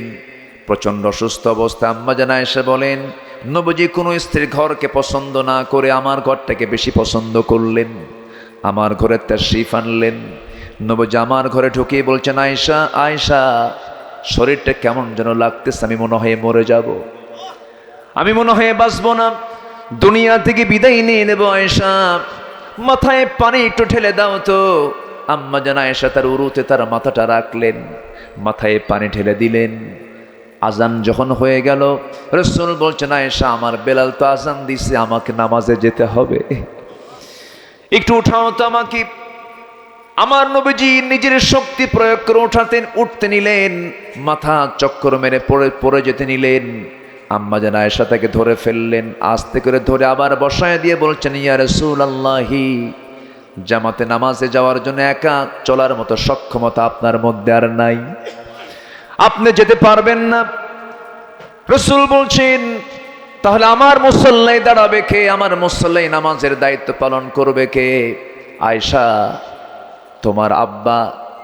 প্রচন্ড অসুস্থ অবস্থা। আম্মা জান আয়েশা বলেন, নবীজি কোনো স্ত্রীর ঘরকে পছন্দ না করে আমার ঘরটাকে বেশি পছন্দ করলেন, আমার ঘরে তাশরীফ আনলেন। নবীজি আমার ঘরে ঢুকিয়ে বলছেন, আয়েশা আয়েশা, শরীরটা কেমন যেন লাগতেছে, আমি মনে হয় মরে যাব, আমি মনে হয় বাঁচবো না, দুনিয়া থেকে বিদায় নিয়ে নেব। আয়েশা, মাথায় পানি একটু ঢেলে দাও তো। আম্মা জান আয়েশা তার উরুতে তার মাথাটা রাখলেন, মাথায় পানি ঢেলে দিলেন। আজান যখন হয়ে গেল, রাসূল বলছেন, আয়েশা আমার বেলাল তো আজান দিছে, আমাকে নামাজে যেতে হবে, একটু উঠাও তো আমাকে। আমার নবীজি নিজের শক্তি প্রয়োগ করে উঠাতেন, উঠতে নিলেন, মাথা চক্কর মেরে পড়ে যেতে নিলেন। আম্মা জান আয়েশা তাকে ধরে ফেললেন, আস্তে করে ধরে আবার বসায় দিয়ে বলছেন, ইয়া রাসূলুল্লাহি, জামাতে নামাজে যাওয়ার জন্য একা চলার মতো সক্ষমতা আপনার মধ্যে আর নাই, আপনি যেতে পারবেন না। রাসূল বলছেন, তাহলে আমার মুসল্লায় দাঁড়াবে কে? আমার মুসল্লায় নামাজের দায়িত্ব পালন করবে কে? আয়েশা, তোমার আব্বা,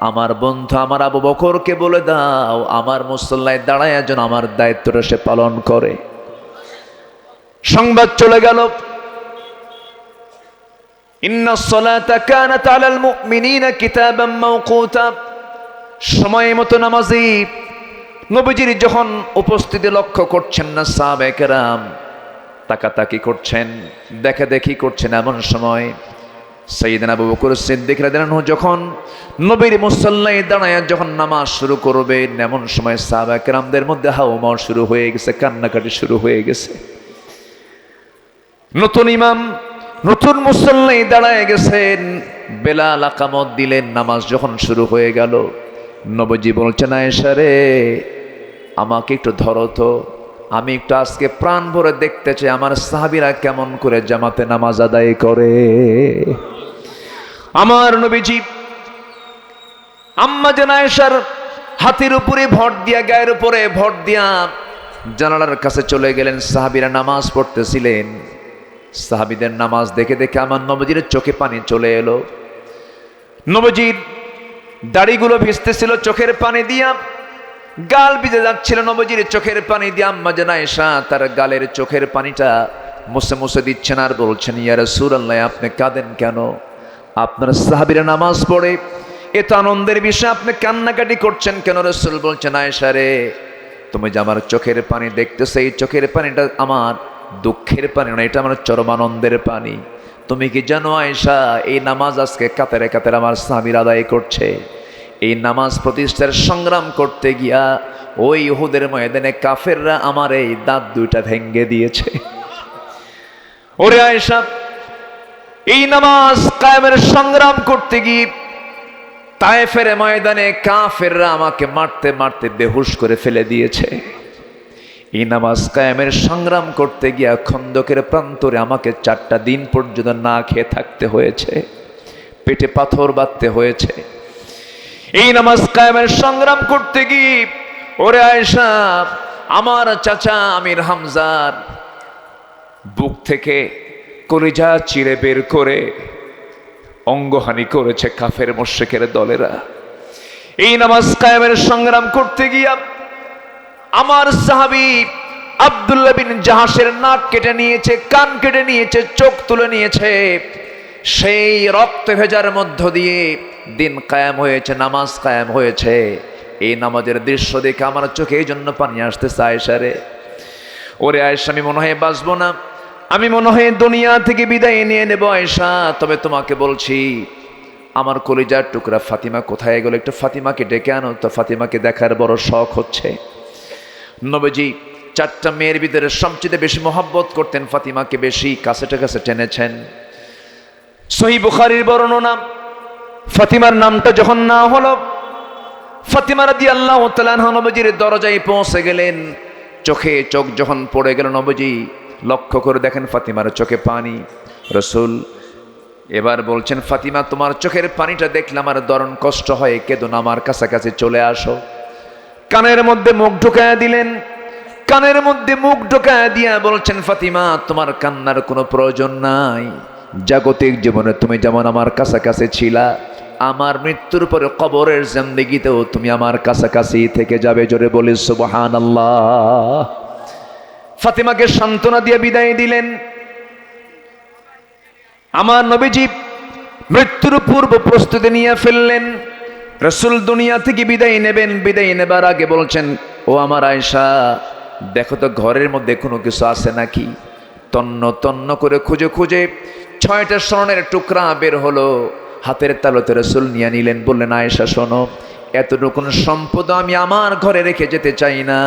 আমার বন্ধু, আমার আবু বকরকে বলে দাও আমার মুসল্লায় দাঁড়ায় যেন আমার দায়িত্বটা সে পালন করে। সংবাদ চলে গেল, ইন্নাস সালাতা কানাত আলাল মুমিনিনা কিতাবাম মাওকুতা, সময় মতো নামাজি। নবীজির যখন উপস্থিতি লক্ষ্য করছেন না, সাহাবায়ে কেরাম তাকাতাকি করছেন, দেখা দেখি করছেন। এমন সময় সাইয়েদনা আবু বকর সিদ্দিক রাদিয়াল্লাহু আনহু যখন নবীর মুসল্লায় দাঁড়ায় যখন নামাজ শুরু করবেন, এমন সময় সাহাবায়ে কেরামদের মধ্যে হাওমাও শুরু হয়ে গেছে, কান্নাকাটি শুরু হয়ে গেছে। নতুন ইমাম নতুন মুসল্লায় দাঁড়ায় গেছেন, বেলাল আকামত দিলেন, নামাজ যখন শুরু হয়ে গেল, নবীজি বলছেন, আয়েশা রে, আমাকে একটু ধরো তো, আমি একটু আজকে প্রাণ ভরে দেখতে চাই আমার সাহাবীরা কেমন করে জামাতে নামাজ আদায় করে। আমার নবীজি আম্মা জান আয়েশার হাতের উপরে ভর দিয়া, গায়ের উপরে ভর দিয়া জানালার কাছে চলে গেলেন। সাহাবীরা নামাজ পড়তেছিলেন, সাহাবীদের নামাজ দেখে দেখে আমার নবীজির চোখে পানি চলে এলো। নবীজির দাড়িগুলো ভিজতেছিল চোখের পানি দিয়া, গাল ভিজে যাচ্ছিল নবীজির চোখের পানি দিয়ে। আম্মা জান আয়েশা তার গালের চোখের পানিটা মুছে মুছে দিচ্ছেন আর বলছেন, ইয়া রাসূলুল্লাহ, আপনি কাঁদেন কেন? আপনার সাহাবীরা নামাজ পড়ে, এত আনন্দের বিষয়, আপনি কান্নাকাটি করছেন কেন? রাসূল বলছেন, আয়েশা রে, তুমি যে আমার চোখের পানি দেখতেছো, এই চোখের পানিটা আমার দুঃখের পানি না, এটা আমার চরম আনন্দের পানি। তুমি কি জানো আয়েশা, এই নামাজ আজকে কাতারে কাতারে আমার সাহাবীরা আদায় করছে। এই নামাজ প্রতিষ্ঠার সংগ্রাম করতে গিয়া ওই উহুদের ময়দানে কাফেররা আমার এই দাঁত দুইটা ভেঙে দিয়েছে। ওরে আয়েশা, এই নামাজ কায়েমের সংগ্রাম করতে গিয়ে তায়েফের ময়দানে কাফেররা আমাকে মারতে মারতে বেহুশ করে ফেলে দিয়েছে। এই নামাজ কায়েমের সংগ্রাম করতে গিয়া খন্দকের প্রান্তরে আমাকে 4টা দিন পর্যন্ত না খেয়ে থাকতে হয়েছে, পেটে পাথর বাঁধতে হয়েছে। এই নামাজ কায়েমের সংগ্রাম করতে গিয়ে ওরে আয়েশা, আমার চাচা আমির হামজার বুক থেকে কলিজা চিরে বের করে অঙ্গহানি করেছে কাফের মুশরিকের দলেরা। এই নামাজ কায়েমের সংগ্রাম করতে গিয়া আমার সাহাবী আব্দুল্লাহ বিন জাহাসের নাক কেটে নিয়েছে, কান কেটে নিয়েছে, চোখ তুলে নিয়েছে। সেই রক্ত ভেজার মধ্য দিয়ে দিন কায়েম হয়েছে, নামাজ কায়েম হয়েছে। এই নামাজের দৃশ্য দেখে আমার চোখে এই জন্য পানি আসতেছে। আয়েশা রে, ওরে আয়েশা, আমি মনে হয় বাঁচবো না, আমি মনে হয় দুনিয়া থেকে বিদায় নিয়ে নেব আয়েশা। তবে তোমাকে বলছি, আমার কলিজার টুকরা ফাতিমা কোথায় গেল? একটু ফাতিমাকে ডেকে আনো তো, ফাতিমাকে দেখার বড় শখ হচ্ছে। নবীজি 4টা মেয়ের ভিতরে সবচেয়ে বেশি মহব্বত করতেন, ফাতিমাকে বেশি কাছে টেনেছেন। সহিহ বুখারীর বর্ণনা, ফাতিমার নামটা যখন না হলো, ফাতিমা রাদিয়াল্লাহু তাআলা আনহা নবীজির দরজায় পৌঁছে গেলেন। চোখে চোখ যখন পড়ে গেল, নবীজি লক্ষ্য করে দেখেন ফাতিমার চোখে পানি। রাসূল এবার বলছেন, ফাতিমা, তোমার চোখের পানিটা দেখলে আমার দারুণ কষ্ট হয়, কেঁদো না, আমার কাছাকাছি চলে আসো। কানের মধ্যে মুখ ঢুকায় দিলেন, কানের মধ্যে মুখ ঢুকায় দিয়া বলছেন, ফাতিমা, তোমার কান্নার কোনো প্রয়োজন নাই। জাগতিক জীবনে তুমি যেমন আমার কাছাকাছি ছিলা, আমার মৃত্যুর পরে কবরের জিন্দেগিতেও তুমি আমার কাছাকাছি থেকে যাবে। জোরে বলি সুবহানাল্লাহ। ফাতিমাকে সান্ত্বনা দিয়ে বিদায় দিলেন। আমার নবীজি মৃত্যুর পূর্ব প্রস্তুতি নিয়ে ফেললেন। রাসূল দুনিয়া থেকে বিদায় নেবেন, বিদায় নেবার আগে বলছেন, ও আমার আয়েশা, দেখো তো ঘরের মধ্যে কোনো কিছু আছে নাকি। তন্ন তন্ন করে খুঁজে খুঁজে 6টা স্বর্ণের টুকরা বের হলো, হাতের তালুতে রাসূল নিয়ে নিলেন। বললেন, আয়েশা শোনো, এতটুকু সম্পদ আমি আমার ঘরে রেখে যেতে চাই না,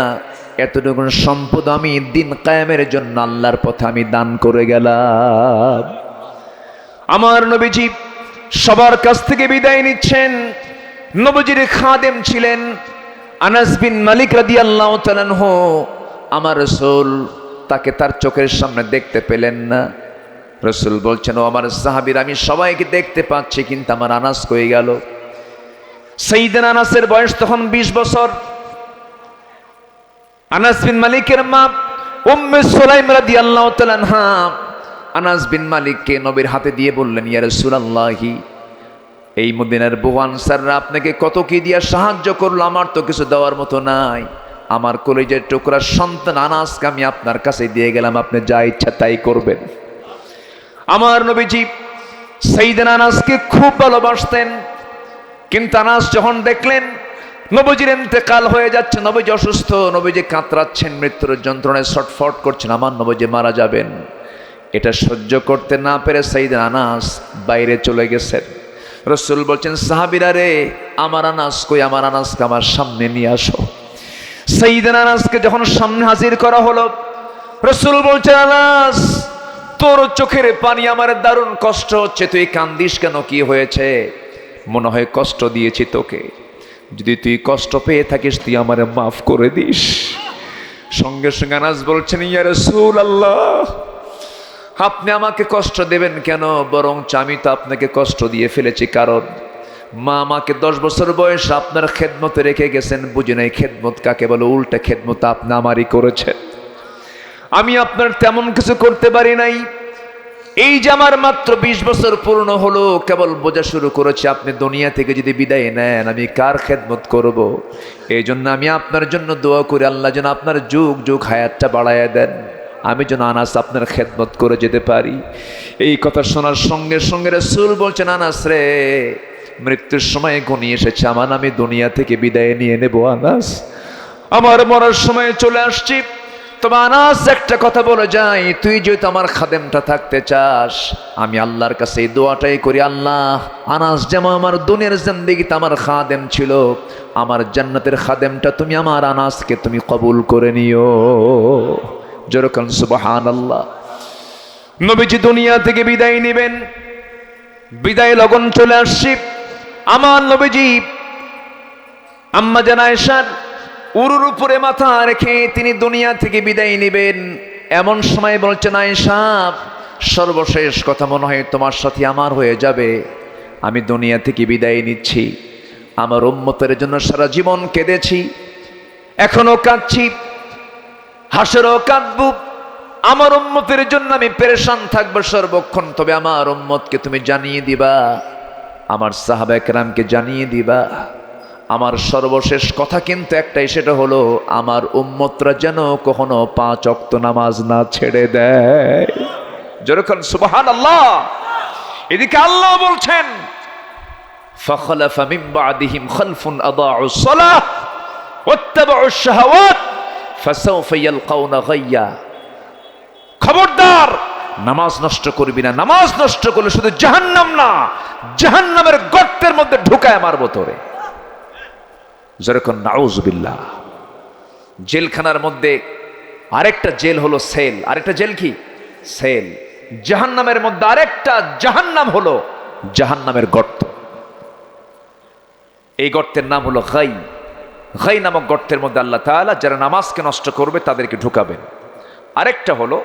এতটুকু সম্পদ আমি দিন কায়েমের জন্য আল্লাহর পথে আমি দান করে গেলাম। আমার নবীজি সবার কাছ থেকে বিদায় নিচ্ছেন। নবীজির খাদেম ছিলেন আনাস বিন মালিক রাদিয়াল্লাহু তাআলা আনহু। আমার রাসূল তাকে তার চোখের সামনে দেখতে পেলেন না। রাসূল বলছেন, ও আমার সাহাবীরা, আমি সবাইকে দেখতে পাচ্ছি, কিন্তু আমার আনাস কই গেল? সাইয়েদনা আনাসের বয়স তখন 20 বছর। আনাস বিন মালিকের মা উম্মে সুলাইম রাদিয়াল্লাহু তাআলা আনহা আনাস বিন মালিককে নবীর হাতে দিয়ে বললেন, ইয়া রাসূলুল্লাহি, এই মদিনার বহু আনসাররা আপনাকে কত কি দিয়া সাহায্য করলো, আমার তো কিছু দেওয়ার মতো নাই। আমার কলিজার টুকরা সন্তান আনাসকে আমি আপনার কাছে দিয়ে গেলাম, আপনি যা ইচ্ছা তাই করবেন। আমার নবীজি সাইয়েদনা আনাসকে খুব ভালোবাসতেন, কিন্তু আনাস যখন দেখলেন নবীজির ইন্তেকাল হয়ে যাচ্ছে, নবীজি অসুস্থ, নবীজি কাতরাচ্ছেন, মৃত্যুর যন্ত্রণায় ছটফট করছেন, আমার নবীজি মারা যাবেন, এটা সহ্য করতে না পেরে সাইয়েদনা আনাস বাইরে চলে গেছেন। রাসূল বলছেন, সাহাবীরা রে, আমার আনাস কই? আমার আনাসকে আমার সামনে নিয়ে আসো। সাইয়েদনা আনাসকে যখন সামনে হাজির করা হলো, রাসূল বলছেন, আনাস, তোর চোখের পানি আমার দারুণ কষ্ট হচ্ছে, তুই কান্দিস কেন? কি হয়েছে? মনে হয় কষ্ট দিয়েছি তোকে, যদি তুই কষ্ট পেয়ে থাকিস তুই আমারে মাফ করে দিস। সঙ্গে সঙ্গে আনাস বলছেন, ইয়া রাসূলুল্লাহ, আপনি আমাকে কষ্ট দেবেন কেন? বরং আমি তো আপনাকে কষ্ট দিয়ে ফেলেছি, কারণ মা আমাকে 10 বছর বয়স আপনার খেদমতে রেখে গেছেন, বুঝে নাই খেদমত কাকে বলে। উল্টা খেদমত আপনি আমারই করেছেন, আমি আপনার তেমন কিছু করতে পারি নাই। এই যে আমার মাত্র 20 বছর পূর্ণ হলো, কেবল বোঝা শুরু করেছি, আপনি দুনিয়া থেকে যদি বিদায় নেন আমি কার খেদমত করব? এই জন্য আমি আপনার জন্য দোয়া করি, আল্লাহ যেন আপনার যুগ যুগ হায়াতটা বাড়াইয়া দেন, আমি যেন আনাস আপনার খেদমত করে যেতে পারি। এই কথা শোনার সঙ্গে সঙ্গে রাসূল বলছেন, আনাস রে, মৃত্যুর সময় ঘনিয়ে এসেছে, আমার আমি দুনিয়া থেকে বিদায় নিয়ে নেব। আনাস, আমার মরার সময় চলে আসছি, তবে আনাস একটা কথা বলে যাই, তুই যেহেতু আমার খাদেমটা থাকতে চাস, আমি আল্লাহর কাছে এই দোয়াটাই করি, আল্লাহ, আনাস যেমন আমার দুনিয়ার জিন্দেগিতে আমার খাদেম ছিল, আমার জান্নাতের খাদেমটা তুমি আমার আনাসকে তুমি কবুল করে নিও। যেরকম সুবহানাল্লাহ। নবীজি দুনিয়া থেকে বিদায় নেবেন, বিদায় লগন চলে আসছি। আমার নবীজি আম্মা জান আয়েশার উরুর উপরে মাথা রেখে তিনি দুনিয়া থেকে বিদায় নেবেন। এমন সময় বলছেন, আয়েশা সর্বশেষ কথা মনে হয় তোমার সাথে আমার হয়ে যাবে, আমি দুনিয়া থেকে বিদায় নিচ্ছি। আমার উম্মতের জন্য সারা জীবন কেঁদেছি, এখনো কাঁদছি, হাসরেও কাঁদব। আমার উম্মতের জন্য আমি পেরেশান থাকবো সর্বক্ষণ। তবে আমার উম্মতকে তুমি জানিয়ে দিবা, আমার সাহাবায়ে কেরামকে জানিয়ে দিবা, আমার সর্বশেষ কথা কিন্তু একটাই, সেটা হলো আমার উম্মতরা যেন কখনো 5 ওয়াক্ত নামাজ না ছেড়ে দেয়। যেরকম সুবহানাল্লাহ। এদিকে আল্লাহ বলছেন, ফাখলাফা মিন বা'দিহিম খালফুন আদাউস সালাহ ওয়াত্তাবাউশ শাহাওয়াত ফাসাউফা ইয়ালকাউনা গায়্যা। খবরদার, নামাজ নষ্ট করবি না। নামাজ নষ্ট করলে শুধু জাহান্নাম না, জাহান্নামের গর্তের মধ্যে ঢুকায় মারবো তোরে। যেরকম নাউজুবিল্লাহ। জেলখানার মধ্যে আরেকটা জেল হলো সেল, আরেকটা জেল কি? সেল। জাহান্নামের মধ্যে আরেকটা জাহান্নাম হলো জাহান্নামের গর্ত। এই গর্তের নাম হলো গাই। গাই নামক গর্তের মধ্যে আল্লাহ তাআলা যারা নামাজকে নষ্ট করবে তাদেরকে ঢুকাবেন। আরেকটা হলো,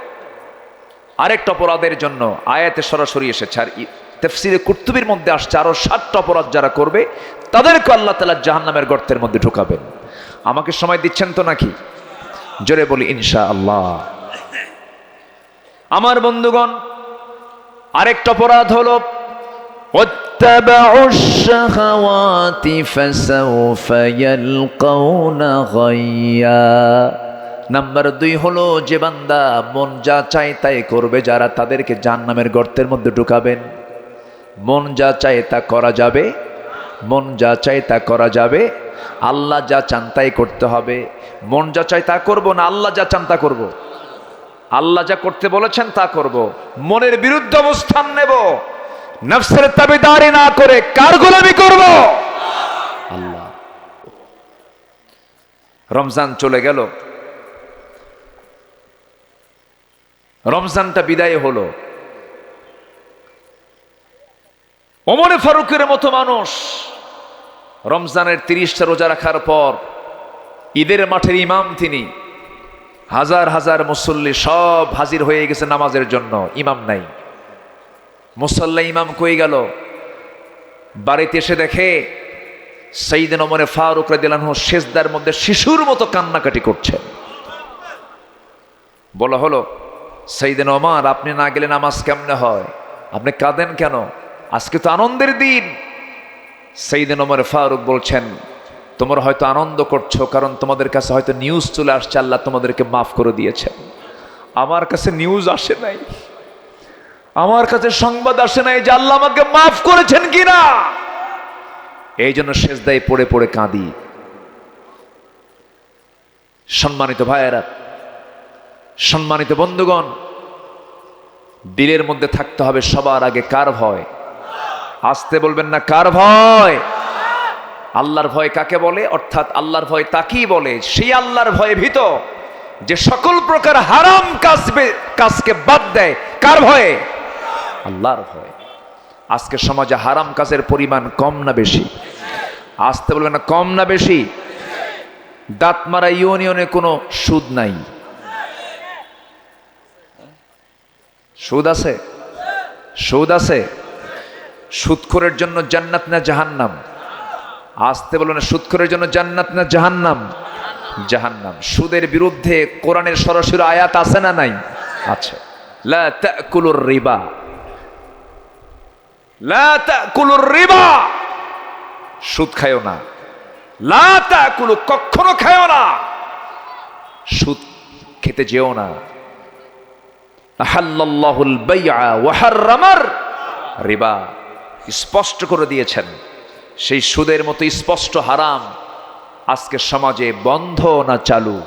আরেকটা অপরাধের জন্য আয়াতে সরাসরি এসেছে, আর তাফসীরে কুরতুবীর মধ্যে আসছে আরো 7টা অপরাধ যারা করবে তাদেরকে আল্লাহ তাআলা জাহান্নামের গর্তের মধ্যে ঢুকাবেন। আমাকে সময় দিচ্ছেন তো নাকি? জোরে বলি ইনশাআল্লাহ। আমার বন্ধুগণ, আরেকটা অপরাধ হলো ওয়াত্তাবাউশ শাহাওয়াতি ফাসাউফা ইয়ালকাউনা গায়্যা। নাম্বার 2 হলো যে বান্দা মন যা চায় তাই করবে, যারা তাদেরকে জাহান্নামের গর্তের মধ্যে ঢুকাবেন। মন যা চায় তা করা যাবে, মন যা চায় তা করা যাবে, আল্লাহ যা চান তাই করতে হবে। মন যা চায় তা করব না, আল্লাহ যা চান তা করব। আল্লাহ যা করতে বলেছেন তা করব, মনের বিরুদ্ধে অবস্থান নেব, নফসের তাবেদারি না করে কার গোলামি করব? আল্লাহ। রমজান চলে গেল, রমজানটা বিদায় হলো। ওমরে ফারুকের মতো মানুষ রমজানের 30টা রোজা রাখার পর ঈদের মাঠের ইমাম তিনি, হাজার হাজার মুসল্লি সব হাজির হয়ে গেছে নামাজের জন্য, ইমাম নাই। মুসল্লা ইমাম কই গেল? বাড়িতে এসে দেখে সাইয়েদনা ওমর ফারুক রাদিয়াল্লাহু আনহু সিজদার মধ্যে শিশুর মতো কান্নাকাটি করছে। বলা হলো, সাইয়েদনা ওমর আপনি না গেলে নামাজ কেমনে হয়? আপনি কাঁদেন কেন? আজকে তো আনন্দের দিন। সাইয়েদনা ওমর ফারুক বলছেন, তোমরা হয়তো আনন্দ করছো কারণ তোমাদের কাছে হয়তো নিউজ চলে আসছে আল্লাহ তোমাদেরকে মাফ করে দিয়েছেন। আমার কাছে নিউজ আসে নাই, আমার কাছে সংবাদ আসে নাই যে আল্লাহ আমাকে মাফ করেছেন কিনা। এই জন্য সেজদায় পড়ে পড়ে কাঁদি। সম্মানিত ভাইয়েরা, সম্মানিত বন্ধুগণ, দিলের মধ্যে থাকতে হবে সবার আগে কার ভয়? আসতে বলবেন না, কার ভয়? আল্লাহর ভয় কাকে বলে? অর্থাৎ আল্লাহর ভয় তাকেই বলে, সেই আল্লাহর ভয়ে ভীত যে সকল প্রকার হারাম কাজকে বাদ দেয়। কার ভয়ে? আল্লাহর ভয়। আজকে সমাজে হারাম কাজের পরিমাণ কম না বেশি? আসতে বলবেন না, কম না বেশি? দাঁতমারা ইউনিয়নে কোনো সুদ নাই, সুদ আছে? সুদ আছে? সুদখোরের জন্য জান্নাত না জাহান্নাম? আসতে বলো না, সুদখোরের জন্য জান্নাত না জাহান্নাম? জাহান্নাম। সুদের বিরুদ্ধে কোরআনের সরাসরি আয়াত আছে না নাই? আছে। লা তাকুলুর রিবা, লা তাকুলুর রিবা, সুদ খায়ও না। লা তাকুলু, কখনো খায়ও না, সুদ খেতে যেও না। আহাল্লাল্লাহুল বাইআ ওয়া হাররামার রিবা, স্পষ্ট করে দিয়েছেন। সেই সুদের মতো স্পষ্ট হারাম আজকে সমাজে বন্ধ না চালু?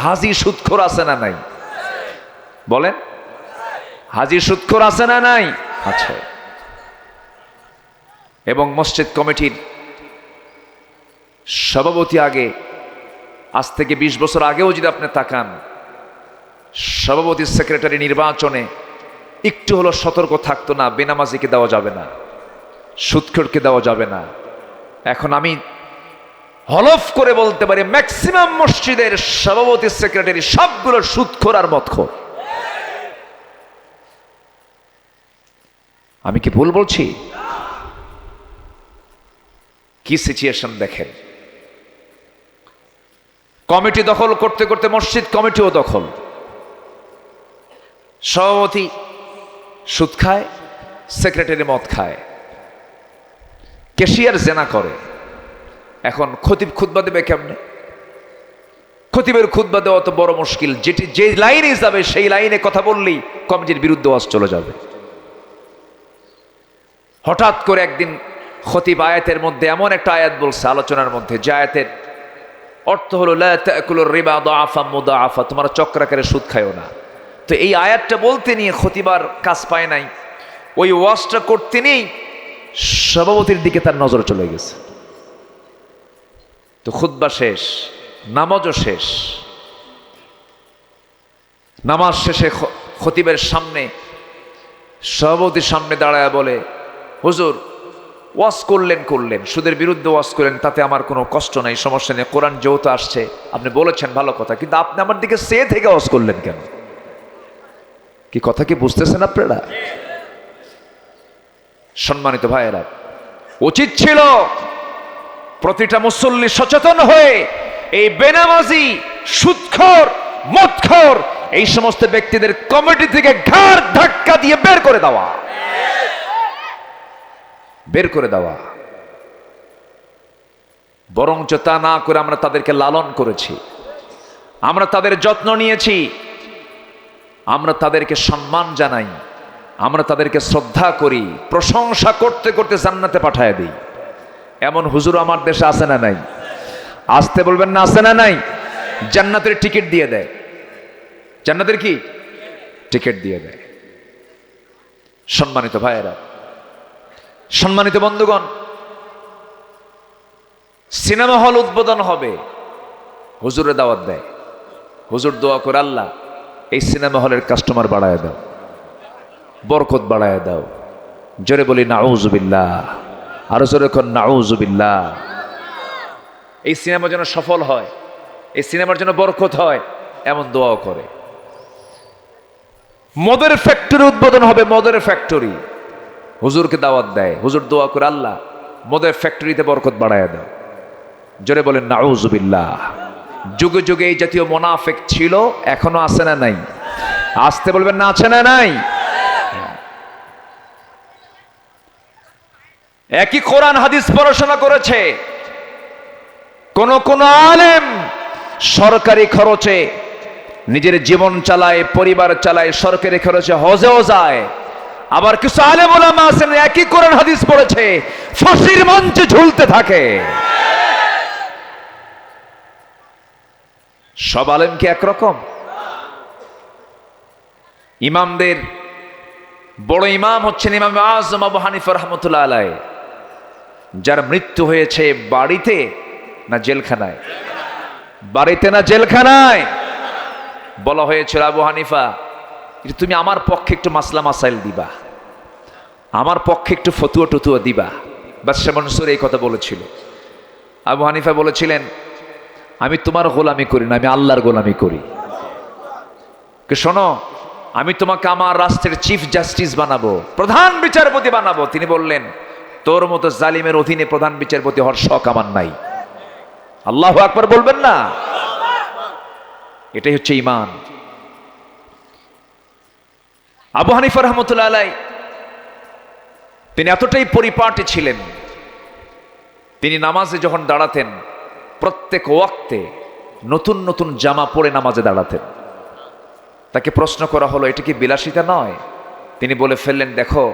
হাজি সুদখোর আছে না নাই? বলেন, হাজি সুদখোর আছে না নাই? আছে। এবং মসজিদ কমিটির সভাপতি আগে, আজ থেকে 20 বছর আগেও যদি আপনি তাকান, সভাপতি সেক্রেটারি নির্বাচনে একটু হলো সতর্ক থাকতো না, বেনামাজিকে দেওয়া যাবে না, সুদখোরকে দেওয়া যাবে না। এখন আমি হলফ করে বলতে পারি ম্যাক্সিমাম মসজিদের সভাপতি সেক্রেটারি সবগুলো সুদখোর আর মদখোর। আমি কি ভুল বলছি? কি সিচুয়েশন দেখেন। কমিটি দখল করতে করতে মসজিদ কমিটিও দখল। সভাপতি সুদ খায়, সেক্রেটারি মদ খায়, ক্যাশিয়ার জেনা করে। এখন খতিব খুতবা দেবে কেমনে? খতিবের খুতবা দেওয়া তো বড় মুশকিল। যেটি যে লাইনে যাবে সেই লাইনে কথা বললেই কমিটির বিরুদ্ধে ওয়াজ চলে যাবে। হঠাৎ করে একদিন খতিব আয়াতের মধ্যে এমন একটা আয়াত বলছে আলোচনার মধ্যে, যে আয়াতের অর্থ হলো লা তাকুলুর রিবা দাআফা মুদাআফা, তোমরা চক্রাকারে সুদ খায়ও না। তো এই আয়াতটা বলতে নিয়ে খতিবার কাজ পায় নাই, ওই ওয়াজটা করতে নেই সভাপতির দিকে তার নজর চলে গেছে। তো খুতবা শেষ, নামাজও শেষ। নামাজ শেষে খতিবের সামনে সভাপতির সামনে দাঁড়ায় বলে, হুজুর ওয়াজ করলেন সুদের বিরুদ্ধে ওয়াজ করলেন, তাতে আমার কোনো কষ্ট নাই, সমস্যা নেই, কোরআন যেহেতু আসছে আপনি বলেছেন ভালো কথা, কিন্তু আপনি আমার দিকে সে থেকে ওয়াজ করলেন কেন? কি কথা কি বুঝতেছেন আপনারা? সম্মানিত ভাইয়েরা, উচিত ছিল প্রতিটা মুসল্লি সচেতন হয়ে এই বেনামাজি, সুদখোর, মদখোর এই সমস্ত ব্যক্তিদের কমিটি থেকে ঘাড় ধাক্কা দিয়ে বের করে দেওয়া। বরঞ্চ তা না করে আমরা তাদেরকে লালন করেছি, আমরা তাদের যত্ন নিয়েছি, আমরা তাদেরকে সম্মান জানাই, আমরা তাদেরকে শ্রদ্ধা করি, প্রশংসা করতে করতে জান্নাতে পাঠায় দিই। এমন হুজুর আমার দেশে আছে না নাই? আসতে বলবেন না, আছে না নাই? জান্নাতের টিকিট দিয়ে দেয়। জান্নাতের কি টিকিট দিয়ে দেয়। সম্মানিত ভাইয়েরা, সম্মানিত বন্ধুগণ, সিনেমা হল উদ্বোধন হবে, হুজুরে দাওয়াত দেয়, হুজুর দোয়া করে, আল্লাহ এই সিনেমা হলের কাস্টমার বাড়ায় দাও, বরকত বাড়ায় দাও। জোরে বলি নাউজুবিল্লাহ, আরো জোরে কোন নাউজুবিল্লাহ। এই সিনেমা যেন সফল হয়, এই সিনেমার জন্য বরকত হয়, এমন দোয়াও করে। মদের ফ্যাক্টরি উদ্বোধন হবে, মদের ফ্যাক্টরি, হুজুরকে দাওয়াত দেয়, হুজুর দোয়া করে, আল্লাহ মদের ফ্যাক্টরিতে বরকত বাড়ায় দাও। জোরে বলেন নাউজুবিল্লাহ। যুগে যুগে এই জাতীয় মুনাফিক ছিল, এখনো আছে না নাই? আসতে বলবেন না, আছে না নাই? একই কোরআন হাদিস পড়াশোনা করেছে, কোন কোন আলেম সরকারি খরচে নিজের জীবন চালায়, পরিবার চালায়, সরকারি খরচে হজেও যায়। আবার কিছু আলেম ওলামা আছেন একই কোরআন হাদিস পড়েছে, ফাঁসির মঞ্চে ঝুলতে থাকে। সব আলেম কি একরকম? ইমামদের বড় ইমাম হচ্ছেন ইমাম আযম আবু হানিফা রাহমাতুল্লাহ আলাইহি, যার মৃত্যু হয়েছে বাড়িতে না জেলখানায়? বাড়িতে না জেলখানায়? বলা হয়েছিল, আবু হানিফা তুমি আমার পক্ষে একটু মাসলা মাসাইল দিবা, আমার পক্ষে একটু ফতুয়া টতুয়া দিবা। বাদশাহ মনসুর এই কথা বলেছিল। আবু হানিফা বলেছিলেন, আমি তোমার গোলামি করি না, আমি আল্লাহর গোলামি করি। শোনো, আমি তোমাকে আমার রাষ্ট্রের চিফ জাস্টিস বানাবো, প্রধান বিচারপতি বানাবো। তিনি বললেন, তোর মতো জালিমের অধীনে প্রধান বিচারপতি হওয়ার শখ আমার নাই। আল্লাহু আকবার বলবেন না? এটাই হচ্ছে ঈমান। আবু হানিফা রাহমাতুল্লাহ আলাইহি তিনি এতটাই পরিপাটি ছিলেন, তিনি নামাজে যখন দাঁড়াতেন প্রত্যেক ওয়াক্তে নতুন নতুন জামা পরে নামাজে দাঁড়াতেন। তাকে প্রশ্ন করা হলো, এটা কি বিলাসিতা নয়? তিনি বলে ফেললেন, দেখো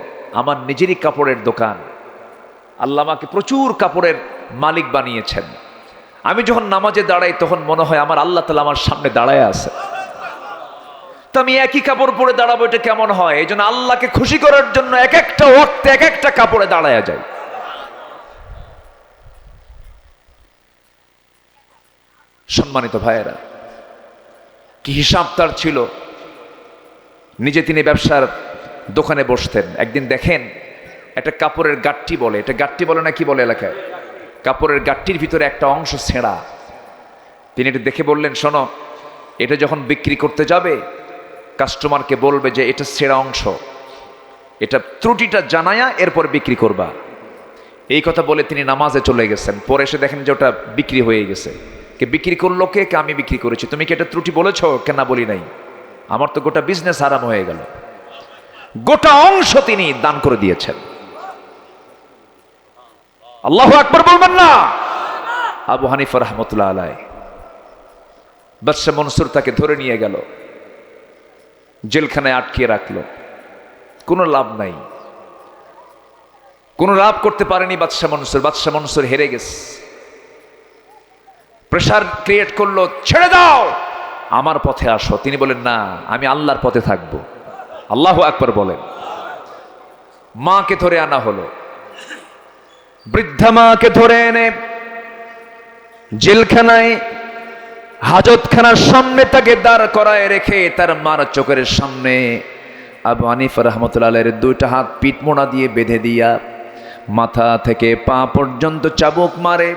আমার নিজেরই কাপড়ের দোকান, আল্লাহ আমাকে প্রচুর কাপড়ের মালিক বানিয়েছেন। আমি যখন নামাজে দাঁড়াই তখন মনে হয় আমার আল্লাহ তাআলা আমার সামনে দাঁড়ায় আছে। তো আমি একই কাপড় পরে দাঁড়াবো, এটা কেমন হয়? এই জন্য আল্লাহকে খুশি করার জন্য এক একটা ওয়াক্তে এক একটা কাপড়ে দাঁড়ায় যায়। সম্মানিত ভাইয়েরা, কি হিসাব তার ছিল। নিজে তিনি ব্যবসার দোকানে বসতেন। একদিন দেখেন একটা কাপড়ের গাট্টি বলে, এটা গাট্টি বলে না কি বলে এলাকায়? কাপড়ের গাঁটটির ভিতরে একটা অংশ ছেঁড়া। তিনি এটা দেখে বললেন, শোনো, এটা যখন বিক্রি করতে যাবে কাস্টমারকে বলবে যে এটা ছেঁড়া অংশ, এটা ত্রুটিটা জানায়া এরপর বিক্রি করবা। এই কথা বলে তিনি নামাজে চলে গেছেন। পরে এসে দেখেন যে ওটা বিক্রি হয়ে গেছে। কে বিক্রি করলো? কে? আমি বিক্রি করেছি। তুমি কি এটা ত্রুটি বলেছ? কেন বলি নাই। আমার তো গোটা বিজনেস আরাম হয়ে গেল। গোটা অংশ তিনি দান করে দিয়েছেন। আল্লাহু আকবার বলবেন না? আবু হানিফা রাহমাতুল্লাহ আলাইহি, বাদশা মনসুর তাকে ধরে নিয়ে গেল, জেলখানায় আটকিয়ে রাখলো। কোনো লাভ নাই, কোনো লাভ করতে পারেনি বাদশা মনসুর। বাদশা মনসুর হেরে গেছে। প্রেসার ক্রিয়েট করলো, ছেড়ে দাও, আমার পথে আসো। তিনি বলেন, না, আমি আল্লাহর পথে থাকবো। আল্লাহু আকবার বলেন। মাকে ধরে আনা হলো। বৃদ্ধা মাকে ধরে এনে জেলখানায় হাজতখানার সামনে তাকে দাঁড় করায় রেখে তার মার চোখের সামনে আবু হানিফা রাহমাতুল্লাহ আলাইহির দুইটা হাত পিঠমোড়া দিয়ে বেঁধে দিয়া মাথা থেকে পা পর্যন্ত চাবুক মারে।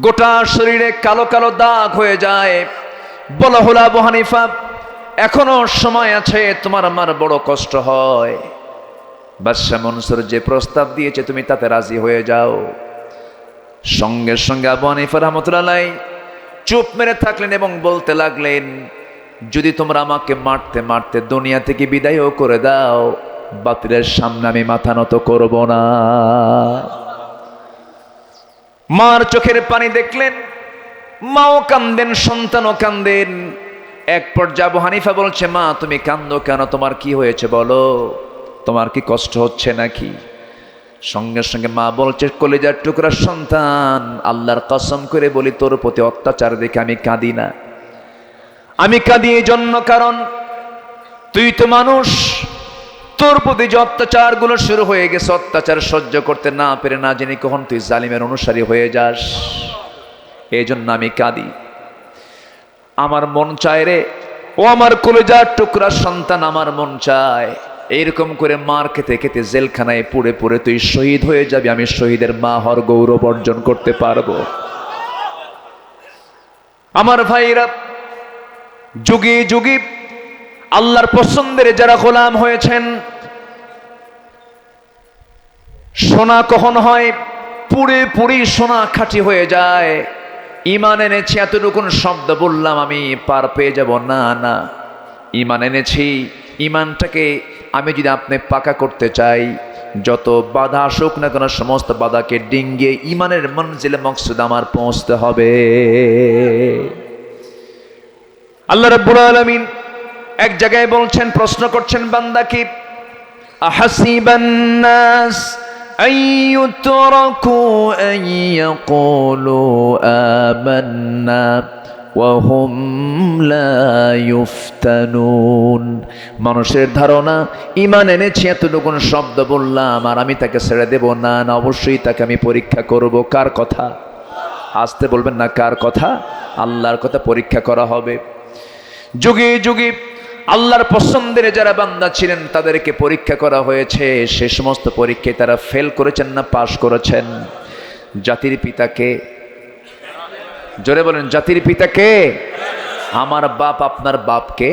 গোটা শরীরে কালো কালো দাগ হয়ে যায়। বলা হলো, আবু হানিফা, এখনো সময় আছে, তোমার আমার বড় কষ্ট হয়। বাদশা মনসুর যে প্রস্তাব দিয়েছে তুমি তাতে রাজি হয়ে যাও। সঙ্গে সঙ্গে আবু হানিফা রাহমাতুল্লাহ আলাইহি চুপ মেরে থাকলেন এবং বলতে লাগলেন, যদি তোমরা আমাকে মারতে মারতে দুনিয়া থেকে বিদায়ও করে দাও, বাতিলের সামনে আমি মাথা নত করব না। মার চোখের পানি দেখলেন, মাও কান্দেন, সন্তানও কান্দেন। এক পর্যায়ে আবু হানিফা বলছে, মা তুমি কান্দো কেন? তোমার কি হয়েছে বলো, তোমার কি কষ্ট হচ্ছে নাকি? সঙ্গে সঙ্গে মা বলছে, কলিজার টুকরা সন্তান, আল্লাহর কসম করে বলি, তোর প্রতি অত্যাচার দেখে আমি কাঁদি না। আমি কাঁদি এই জন্য, কারণ তুই তো মানুষ, তোর প্রতি যে অত্যাচার গুলো শুরু হয়ে গেছে, অত্যাচার সহ্য করতে না পেরে না জেনে কখন তুই জালিমের অনুসারী হয়ে যাস, এই জন্য আমি কাঁদি। আমার মন চায় রে, ও আমার কলিজার টুকরা সন্তান, আমার মন চায় এইরকম করে মার খেতে খেতে জেলখানায় পুড়ে পুড়ে তুই শহীদ হয়ে যাবি, আমি শহীদের মা হওয়ার গৌরব অর্জন করতে পারবো। আমার ভাইরা, যুগে যুগে আল্লাহর পছন্দের যারা গোলাম হয়েছেন, সোনা কখন হয়? পুড়ে পুড়ে সোনা খাঁটি হয়ে যায়। ঈমান এনেছি, এতটুকুন শব্দ বললাম আমি পার পেয়ে যাব না, না। ঈমান এনেছি, ঈমানটাকে আমি যদি আপনি পাকা করতে চাই, যত বাধা আসুক না কেন সমস্ত বাধাকে ডিঙ্গিয়ে ঈমানের মঞ্জিলে মকসুদ আমার পৌঁছতে হবে। আল্লাহ রাব্বুল আলামিন এক জায়গায় বলছেন, প্রশ্ন করছেন বান্দাকে, আহাসিবান নাস আইয়ুতরাকু আইয়াকুলু আমান্না ওয়া হুম লা ইফতানুন। মানুষের ধারণা ঈমান এনেছি, এতটুকুন শব্দ বললাম আর আমি তাকে ছেড়ে দেব না, না, অবশ্যই তাকে আমি পরীক্ষা করব। কার কথা? আসতে বলবেন না, কার কথা? আল্লাহর কথা পরীক্ষা করা হবে। যুগে যুগে আল্লাহর পছন্দের যারা বান্দা ছিলেন তাদেরকে পরীক্ষা করা হয়েছে। সে সমস্ত পরীক্ষায় তারা ফেল করেছেন না পাশ করেছেন? জাতির পিতাকে, জোরে বলেন, জাতির পিতাকে? আমার বাপ, আপনার বাপকে,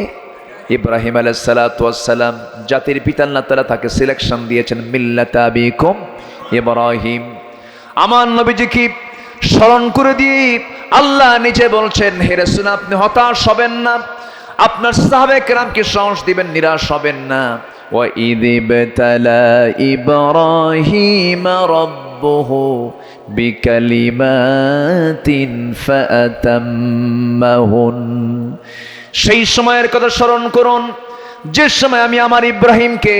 ইব্রাহিম আলাইহিস সালাতু ওয়াস সালাম, জাতির পিতা আল্লাহ তাআলা তাকে সিলেকশন দিয়েছেন, মিল্লাতা আবিকুম ইব্রাহিম। আমার নবীজি কি স্মরণ করে দিয়ে আল্লাহ নিজে বলছেন, হে রাসূল আপনি হতাশ হবেন না, আপনার সাহাবায়ে কেরামকে সাহস দিবেন, নিরাশ হবেন না। ওয়া ইযিবতালা ইব্রাহিম রাব্বুহু বিকালিমাতিন ফাআতাম্মাহুন। সেই সময়ের কথা স্মরণ করুন, যে সময় আমি আমার ইব্রাহিমকে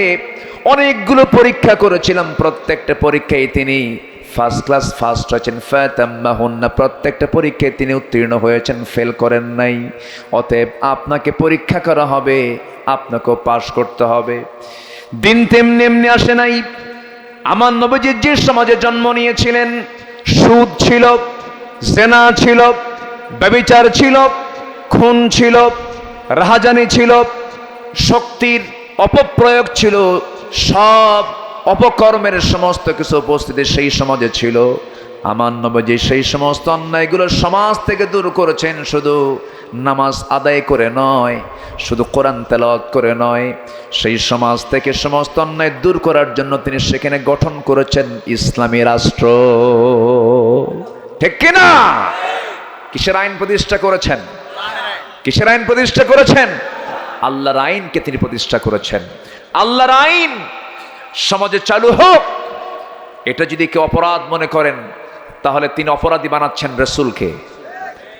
অনেকগুলো পরীক্ষা করেছিলাম, প্রত্যেকটা পরীক্ষায় তিনি ফার্স্ট ক্লাস ফার্স্ট হয়েছেন। ফাতাম্মাহুন্না, প্রত্যেকটা পরীক্ষায় তিনি উত্তীর্ণ হয়েছেন, ফেল করেন নাই। অতএব আপনাকে পরীক্ষা করা হবে, আপনাকেও পাশ করতে হবে। দিন তেমনি এমনি আসে নাই। আমার নবীজি যে সমাজে জন্ম নিয়েছিলেন, সুদ ছিল, জেনা ছিল, ব্যভিচার ছিল, খুন ছিল, রাহাজানি ছিল, শক্তির অপপ্রয়োগ ছিল, সব অপকর্মের সমস্ত কিছু উপস্থিতি সেই সমাজে ছিল। আমার নবীজি সেই সমস্ত অন্যায়গুলো সমাজ থেকে দূর করেছেন, শুধু নামাজ আদায় করে নয়, শুধু কোরআন তেলাওয়াত করে নয়, সেই সমাজ থেকে সমস্ত অন্যায় দূর করার জন্য তিনি সেখানে গঠন করেছেন ইসলামী রাষ্ট্র। ঠিক কিনা? কিসের আইন প্রতিষ্ঠা করেছেন? কিসের আইন প্রতিষ্ঠা করেছেন? আল্লাহর আইনকে তিনি প্রতিষ্ঠা করেছেন। আল্লাহর আইন সমাজে চালু হোক, এটা যদি কেউ অপরাধ মনে করেন তাহলে তিনি অপরাধী বানাচ্ছেন রাসূলকে।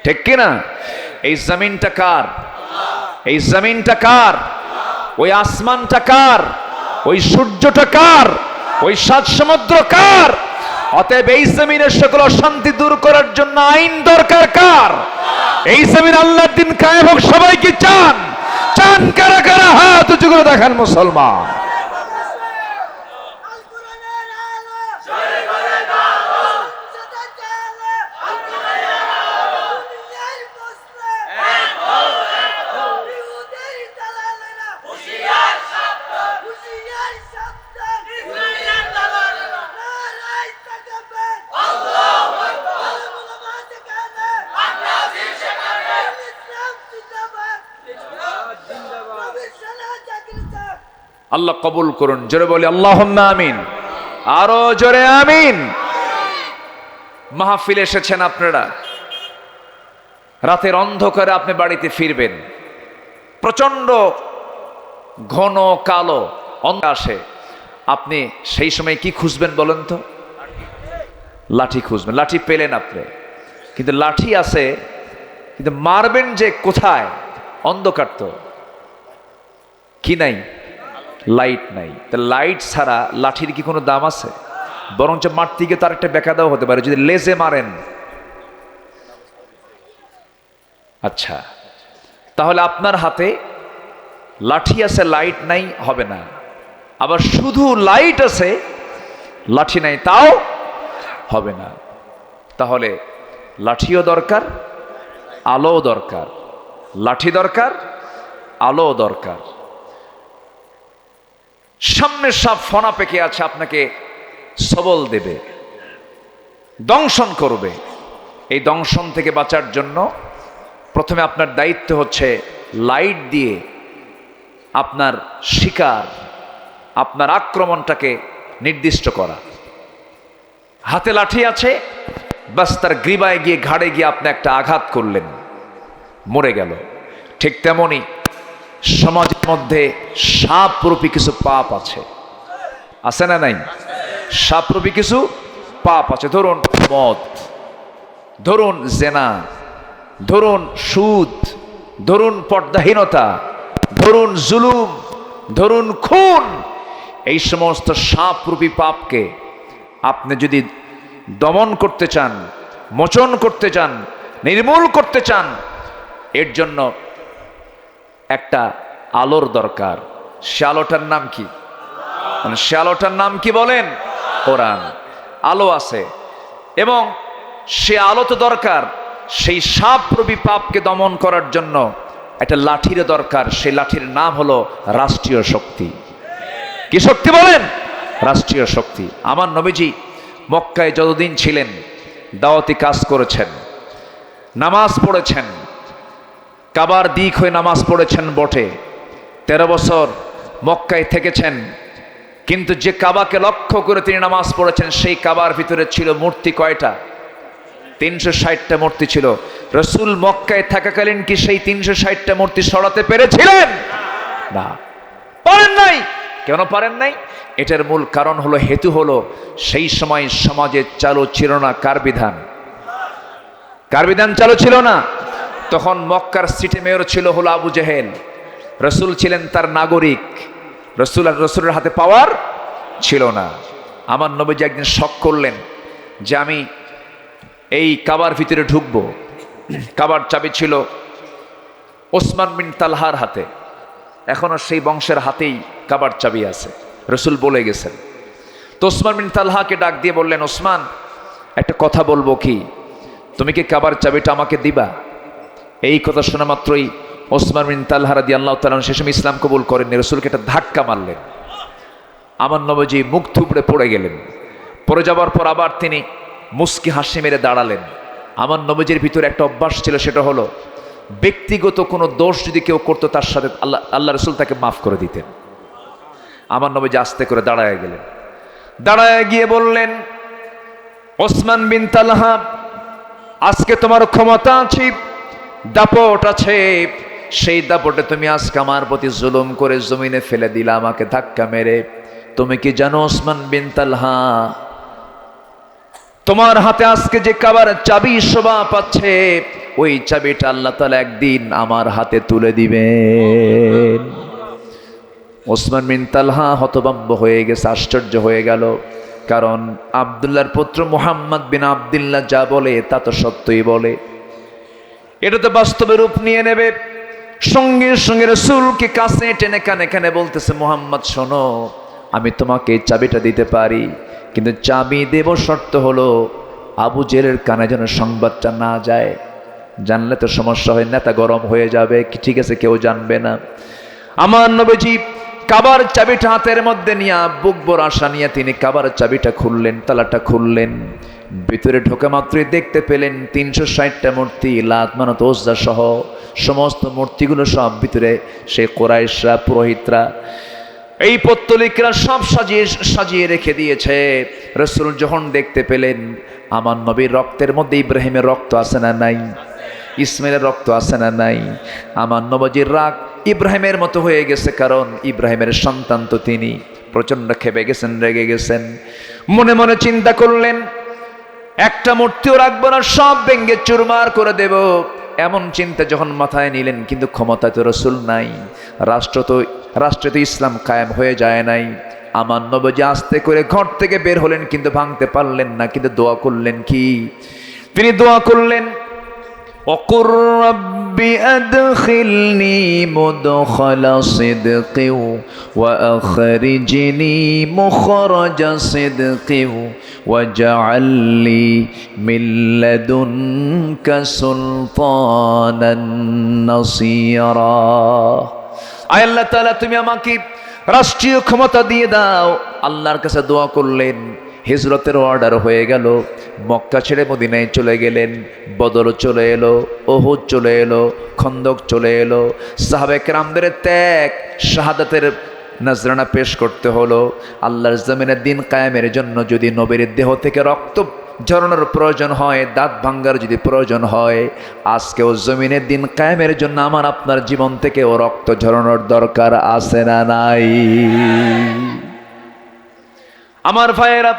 ঠিক কিনা? এই জমিনটা কার? এই জমিনটা কার? ওই আসমানটা কার? ওই সূর্যটা কার? ওই সাত সমুদ্র কার? অতএব এই জমিনের সকল অশান্তি দূর করার জন্য আইন দরকার কার? এই জমিন আল্লাহর দিন কায়েম হোক। সবাই কি চান? চান? কারা কারা হাত উঁচু করে দেখান মুসলমান। আল্লাহ কবুল করুন। জোরে বলি আল্লাহুম্মা আমিন। আরো জোরে আমিন। মাহফিলে এসেছেন আপনারা, রাতের অন্ধকারে আপনি বাড়িতে ফিরবেন, প্রচন্ড ঘন কালো অন্ধকার আসে, আপনি সেই সময় কি খুঁজবেন বলেন তো? লাঠি খুঁজবেন। লাঠি পেলেন আপনি, কিন্তু লাঠি আছে, কিন্তু মারবেন যে কোথায়? অন্ধকার তো, কি নাই? লাইট নাই। তা লাইট ছাড়া লাঠির কি কোনো দাম আছে? বরঞ্চ মারতে গিয়ে তার একটা বেকাদাও হতে পারে, যদি লেজে মারেন। আচ্ছা, তাহলে আপনার হাতে লাঠি আছে, লাইট নাই, হবে না। আবার শুধু লাইট আছে, লাঠি নাই, তাও হবে না। তাহলে লাঠিও দরকার, আলো দরকার। লাঠি দরকার, আলো দরকার। সামনে সাপ ফনা পেকে আছে, আপনাকে সবল দেবে, দংশন করবে। এই দংশন থেকে বাঁচার জন্য প্রথমে আপনার দায়িত্ব হচ্ছে লাইট দিয়ে আপনার শিকার, আপনার আক্রমণটাকে নির্দিষ্ট করা। হাতে লাঠি আছে, বাস তার গ্রীবায় গিয়ে, ঘাড়ে গিয়ে আপনি একটা আঘাত করলেন, মরে গেল। ঠিক তেমনি সমাজের মধ্যে সাপরূপী কিছু পাপ আছে, আছে না নাই? সাপরূপী কিছু পাপ আছে। ধরুন মদ, ধরুন জেনা, ধরুন সুদ, ধরুন পর্দাহীনতা, ধরুন জুলুম, ধরুন খুন। এই সমস্ত সাপরূপী পাপকে আপনি যদি দমন করতে চান, মোচন করতে চান, নির্মূল করতে চান, এর জন্য একটা আলোর দরকার। সে আলোটার নাম কি? সে আলোটার নাম কি বলেন? কোরআন। আলো আছে, এবং সে আলো তো দরকার। সেই সাপরূপী পাপকে দমন করার জন্য একটা লাঠির দরকার। সেই লাঠির নাম হলো রাষ্ট্রীয় শক্তি। কি শক্তি বলেন? রাষ্ট্রীয় শক্তি। আমার নবীজি মক্কায় যতদিন ছিলেন দাওয়াতি কাজ করেছেন, নামাজ পড়েছেন, কাবার দিক হয়ে নামাজ পড়েছেন বটে, 13 বছর মক্কায় থেকেছেন, কিন্তু যে কাবাকে লক্ষ্য করে তিনি নামাজ পড়েছেন, সেই কাবার ভিতরে ছিল মূর্তি কয়টা? 360টা মূর্তি ছিল। রসুল মক্কায় থাকাকালীন কি সেই 360টা মূর্তি সরাতে পেরেছিলেন? না, পারেন নাই। কেন পারেন নাই? এটার মূল কারণ হলো, হেতু হলো, সেই সময় সমাজে চালু ছিল না কার বিধান? কার বিধান চালু ছিল না? তখন মক্কার সিটি মেয়র ছিল হলো আবু জেহেল। রসুল ছিলেন তার নাগরিক, রসুলের হাতে পাওয়ার ছিল না। আমার নবীজি একদিন শখ করলেন যে আমি এই কাবার ভিতরে ঢুকবো। কাবার চাবি ছিল ওসমান বিন তালহার হাতে, এখনো সেই বংশের হাতেই কাবার চাবি আছে, রসুল বলে গেছেন। তো ওসমান বিন তালহাকে ডাক দিয়ে বললেন, ওসমান, একটা কথা বলবো, কি তুমি কি কাবার চাবিটা আমাকে দিবা? এই কথা শোনা মাত্রই ওসমান বিন তালহা রাদিয়াল্লাহু তাআলা সে সময় ইসলাম কবুল করেননি, রসুলকে একটা ধাক্কা মারলেন। আমার নবীজি মুখ থুবড়ে পড়ে গেলেন। পড়ে যাবার পর আবার তিনি মুস্কি হাসি মেরে দাঁড়ালেন। আমার নবীজির ভিতরে একটা অভ্যাস ছিল, সেটা হলো ব্যক্তিগত কোনো দোষ যদি কেউ করতো তার সাথে আল্লাহ রসুল তাকে মাফ করে দিতেন। আমার নবীজি আস্তে করে দাঁড়ায় গেলেন, দাঁড়ায় গিয়ে বললেন, ওসমান বিন তালহা, আজকে তোমার ক্ষমতা আছে, দাপট আছে, সেই দাপটে তুমি আজকে আমার প্রতি জুলুম করে জমিনে ফেলে দিলা আমাকে ধাক্কা মেরে। তুমি কি জানো ওসমান বিন তালহা, তোমার হাতে আজকে যে কাবার চাবি শোভা পাচ্ছে, ওই চাবিটা আল্লাহ তাআলা একদিন আমার হাতে তুলে দিবেন। ওসমান বিন তালহা হতভম্ব হয়ে গেছে, আশ্চর্য হয়ে গেল, কারণ আব্দুল্লাহর পুত্র মুহাম্মদ বিন আব্দুল্লাহ যা বলে তা তো সত্যই বলে, এটা তো বাস্তবে রূপ নিয়ে নেবে। সঙ্গে সঙ্গে রাসূলকে কাছে টেনে কানে কানে বলতেছে, মুহাম্মদ শোনো, আমি তোমাকে এই চাবিটা দিতে পারি, কিন্তু চাবি দেব, শর্ত হলো আবু জেলের কানে যেন সংবাদটা না যায়, জানলে তো সমস্যা হয়, নেতা গরম হয়ে যাবে। ঠিক আছে, কেউ জানবে না। আমার নবীজি কাবার চাবিটা হাতের মধ্যে নিয়ে বুক ভরা আশা নিয়ে তিনি কাবার চাবিটা খুললেন, তালাটা খুললেন। ভিতরে ঢোকা মাত্রই দেখতে পেলেন 360টা মূর্তি, লাত মানত ওজ্জা সহ সমস্ত মূর্তিগুলো সব ভিতরে, সেই কুরাইশরা, পুরোহিতরা, এই পত্তলিকরা সব সাজিয়ে সাজিয়ে রেখে দিয়েছে। রাসূল যখন দেখতে পেলেন আমার নবীর রক্তের মধ্যে ইব্রাহিমের রক্ত আছে না নাই, ইসমাইলের রক্ত আছে না নাই, আমার নবীর রাগ ইব্রাহিমের মতো হয়ে গেছে, কারণ ইব্রাহিমের সন্তান তো তিনি। প্রচন্ড খেপে গেছেন, রেগে গেছেন। মনে মনে চিন্তা করলেন, একটা মূর্তিও রাখবো না, সব ভেঙ্গে চুরমার করে দেব, এমন চিন্তা যখন মাথায় নিলেন। কিন্তু ক্ষমতা তো রাসূল নাই, রাষ্ট্রে তো ইসলাম কায়েম হয়ে যায় নাই। আমার নবী আস্তে করে ঘর থেকে বের হলেন, কিন্তু ভাঙতে পারলেন না। কিন্তু দোয়া করলেন কি? তিনি দোয়া করলেন, وقل رب أدخلني مدخل صدق وأخرجني مخرج صدق واجعل لي من لدنك سلطانا نصيرا। আয় আল্লাহ তাআলা, তুমি আমাকে রাষ্ট্রীয় ক্ষমতা দিয়ে দাও। আল্লাহর কাছে দোয়া করলেন। হিজরতের অর্ডার হয়ে গেল, মক্কা ছেড়ে মদিনায় চলে গেলেন। বদর চলে এলো, উহুদ চলে এলো, খন্দক চলে এলো। সাহাবায়ে কেরামদের ত্যাগ, শাহাদাতের নজরানা পেশ করতে হলো। আল্লাহর জমিনের দিন কায়েমের জন্য যদি নবীর দেহ থেকে রক্ত ঝরানোর প্রয়োজন হয়, দাঁত ভাঙ্গার যদি প্রয়োজন হয়, আজকেও জমিনের দিন কায়েমের জন্য আমার আপনার জীবন থেকে ও রক্ত ঝরানোর দরকার আছে না নাই? আমার ভাইয়েরা,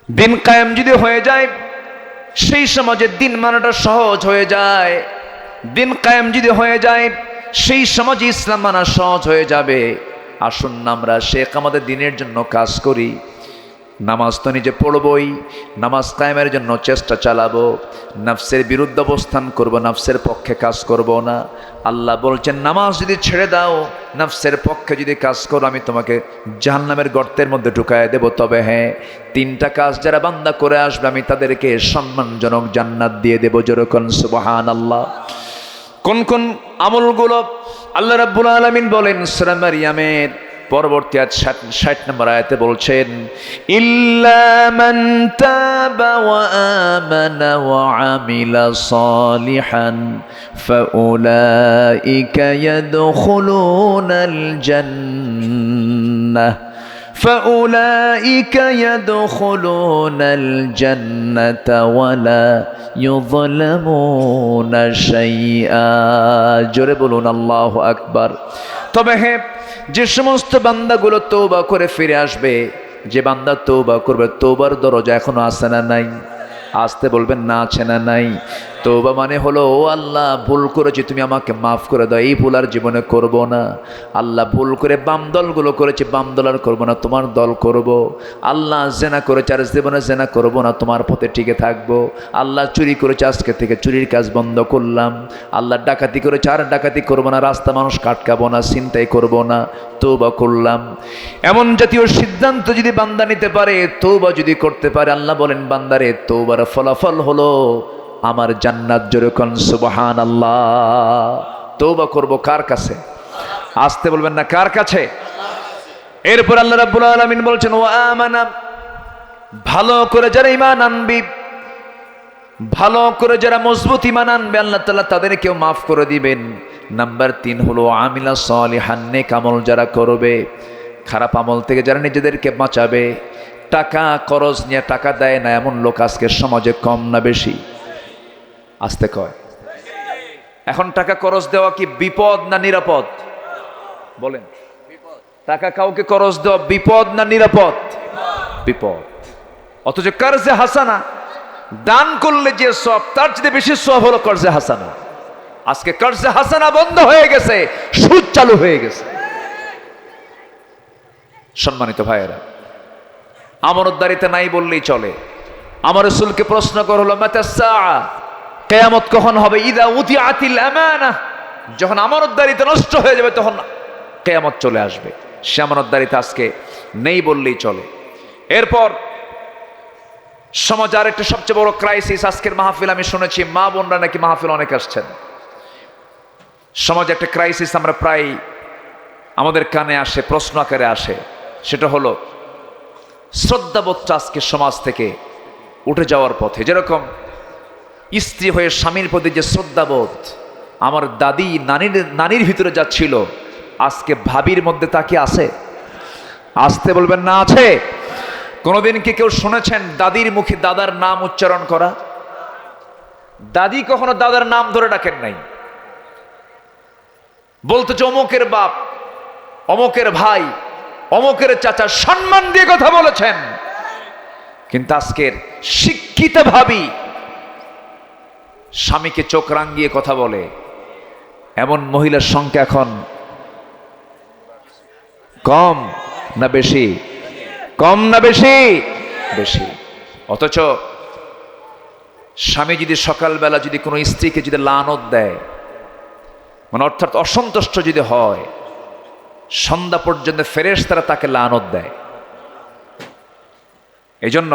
দিন কায়েম যদি হয়ে যায়, সেই সমাজে দিন মানাটা সহজ হয়ে যায়। দিন কায়েম যদি হয়ে যায়, সেই সমাজে ইসলাম মানা সহজ হয়ে যাবে। আসুন না আমরা শেখ আমাদের দিনের জন্য কাজ করি। নামাজ তো নিজে পড়বই, নামাজ কায়েমের জন্য চেষ্টা চালাবো। নফসের বিরুদ্ধে অবস্থান করব, নফসের পক্ষে কাজ করব না। আল্লাহ বলছেন, নামাজ যদি ছেড়ে দাও, নফসের পক্ষে যদি কাজ করো, আমি তোমাকে জাহান্নামের গর্তের মধ্যে ঢুকায় দেব। তবে হ্যাঁ, 3টা কাজ যারা বান্দা করে আসবে, আমি তাদেরকে সম্মানজনক জান্নাত দিয়ে দেব। যেরকম সুবহানাল্লাহ। কোন কোন আমলগুলো? আল্লাহ রাব্বুল আলামিন বলেন সূরা মারইয়ামের পরবর্তী 60 নম্বর আয়াতে বলছেন, ইল্লা মান তাবা ওয়া আমানা ওয়া আমিলা সালিহান ফাউলাইকা ইয়াদখুলুনাল জান্নাহ فأولئك يدخلون الجنة ولا يظلمون شيئا। জোরে বলুন আল্লাহু আকবার। তবে হ্যাঁ, যে সমস্ত বান্দাগুলো তওবা করে ফিরে আসবে, যে বান্দা তওবা করবে, তওবার দরজা এখনো আছে না নাই? আসতে বলবেন না, আছে না নাই? তওবা মানে হলো, ও আল্লাহ, ভুল করেছি, তুমি আমাকে মাফ করে দাও, এই ভুল আর জীবনে করব না। আল্লাহ, ভুল করে বাম দলগুলো করেছি, বাম দল আর করবো না, তোমার দল করব। আল্লাহ, জেনা করেছি, আর জীবনে জেনা করব না, তোমার পথে টিকে থাকবো। আল্লাহ, চুরি করেছি, আজকে থেকে চুরির কাজ বন্ধ করলাম। আল্লাহ, ডাকাতি করেছি, আর ডাকাতি করবো না, রাস্তা মানুষ কাটকাবো না, ছিনতাই করব না, তওবা করলাম। এমন জাতীয় সিদ্ধান্ত যদি বান্দা নিতে পারে, তওবা যদি করতে পারে, আল্লাহ বলেন, বান্দারে, তওবার ফলাফল হলো আমার জান্নাত। যেরকম সুবহানাল্লাহ। তওবা করব কার কাছে? আসতে বলবেন না, কার কাছে? এরপর আল্লাহ রাব্বুল আলামিন বলছেন, ওয়া আমানা, ভালো করে যারা ঈমান আনবি, ভালো করে যারা মজবুত ঈমান আনবে, আল্লাহ তাআলা তাদেরকেও মাফ করে দিবেন। নাম্বার 3 হলো আমিলা সলিহান, নেক আমল যারা করবে, খারাপ আমল থেকে যারা নিজেদেরকে বাঁচাবে। টাকা খরচ নিয়ে টাকা দেয় না এমন লোক আজকে সমাজে কম না বেশি? আসতে কয় এখন টাকা খরচ দেওয়া কি বিপদ না নিরাপদ? বলেন, টাকা কাউকে খরচ দেওয়া বিপদ না নিরাপদ? বিপদ। অথচ কর্জে হাসানা, দান করলে যে সব, তার চেয়ে বেশি সব হলো কর্জে হাসানা। আজকে কর্জে হাসানা বন্ধ হয়ে গেছে, সুদ চালু হয়ে গেছে। সম্মানিত ভাইয়েরা, আমানতদারিতে নাই বললেই চলে। আমার রাসূলকে প্রশ্ন করা হলো, মাতা সাআ, কিয়ামত কখন হবে? ইদা উদিআতিল আমানা, যখন আমানতদারিতে নষ্ট হয়ে যাবে তখন কিয়ামত চলে আসবে। সে আমানতদারিতে আজকে নেই বললেই চলে। এরপর সমাজে আরেকটা সবচেয়ে বড় ক্রাইসিস, আজকের মাহফিল আমি শুনেছি মা বোনরা নাকি মাহফিল অনেক আসছেন। সমাজে একটা ক্রাইসিস আমরা প্রায় আমাদের কানে আসে, প্রশ্ন আকারে আসে, সেটা হলো শ্রদ্ধাবোধটা আজকে সমাজ থেকে উঠে যাওয়ার পথে। যেরকম স্ত্রী হয়ে স্বামীর প্রতি যে শ্রদ্ধাবোধ আমার দাদি নানির ভিতরে যা ছিল, আজকে ভাবির মধ্যে তা কি আছে? আসতে বলবেন না আছে? কোনোদিন কি কেউ শুনেছেন দাদির মুখে দাদার নাম উচ্চারণ করা? দাদি কখনো দাদার নাম ধরে ডাকেন নাই। বলতে অমুকের বাপ, অমুকের ভাই, অমুকের চাচা, সম্মান দিয়ে কথা বলেছেন। কিন্তু আজকের শিক্ষিত ভাবি স্বামীকে চোখ রাঙিয়ে কথা বলে, এমন মহিলার সংখ্যা এখন কম না বেশি? কম না বেশি? বেশি। অথচ স্বামী যদি সকালবেলা যদি কোনো স্ত্রীকে যদি লানত দেয়, মানে অর্থাৎ অসন্তুষ্ট যদি হয়, সন্ধ্যা পর্যন্ত ফেরেশতারা তাকে লানত দেয়। এই জন্য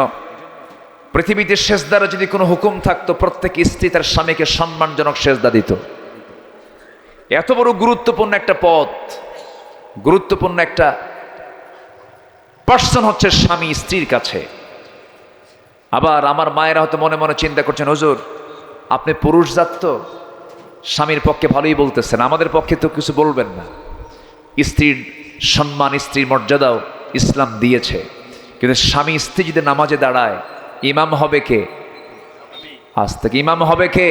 পৃথিবীতে সেজদার যদি কোনো হুকুম থাকতো, প্রত্যেক স্ত্রী তার স্বামীকে সম্মানজনক সেজদা দিত। এত বড় গুরুত্বপূর্ণ একটা পথ, গুরুত্বপূর্ণ একটা পার্সন হচ্ছে স্বামী স্ত্রীর কাছে। আবার আমার মায়েরা হয়তো মনে মনে চিন্তা করছেন, হুজুর আপনি পুরুষ জাত তো স্বামীর পক্ষে ভালোই বলতেছেন, আমাদের পক্ষে তো কিছু বলবেন না। স্ত্রীর সম্মান, স্ত্রীর মর্যাদাও ইসলাম দিয়েছে। কিন্তু স্বামী স্ত্রী যদি নামাজে দাঁড়ায়, ইমাম হবে কে? আজ থেকে ইমাম হবে কে?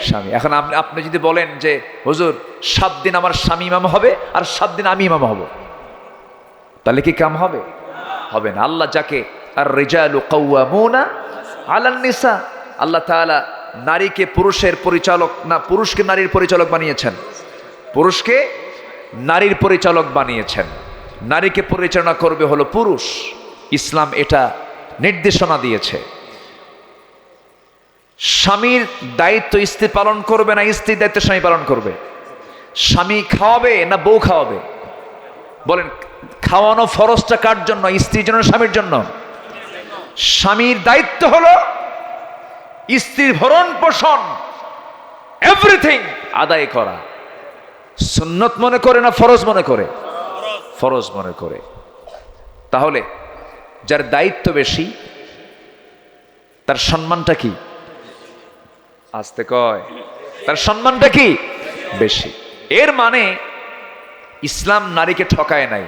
স্বামী। এখন আপনি যদি বলেন যে হুজুর 7 দিন আমার স্বামী ইমাম হবে আর 7 দিন আমি ইমাম হব, তাহলে কি কাম হবে? হবে না। আল্লাহ যাকে আর রিজালু কাওয়ামুনা আলান নিসা, আল্লাহ তাআলা নারীকে পুরুষের পরিচালক না, পুরুষকে নারীর পরিচালক বানিয়েছেন, পুরুষকে নারীর পরিচালক বানিয়েছেন। নারীকে পরিচালনা করবে হলো পুরুষ। ইসলাম এটা নির্দেশনা দিয়েছে। স্বামীর দায়িত্ব স্ত্রী পালন করবে না স্ত্রীর দায়িত্ব স্বামী পালন করবে? স্বামী খাওয়াবে না বউ খাওয়াবে? বলেন, খাওয়ানো ফরজটা কার জন্য? স্ত্রীর জন্য, স্বামীর জন্য? স্বামীর দায়িত্ব হলো স্ত্রীর ভরণ পোষণ এভরিথিং আদায় করা। সুন্নত মনে করে না ফরজ মনে করে? ফরজ মনে করে। তাহলে যার দায়িত্ব বেশি তার সম্মানটা কি? আসতে কয়, তার সম্মানটা কি? বেশি। এর মানে ইসলাম নারীকে ঠকায় নাই,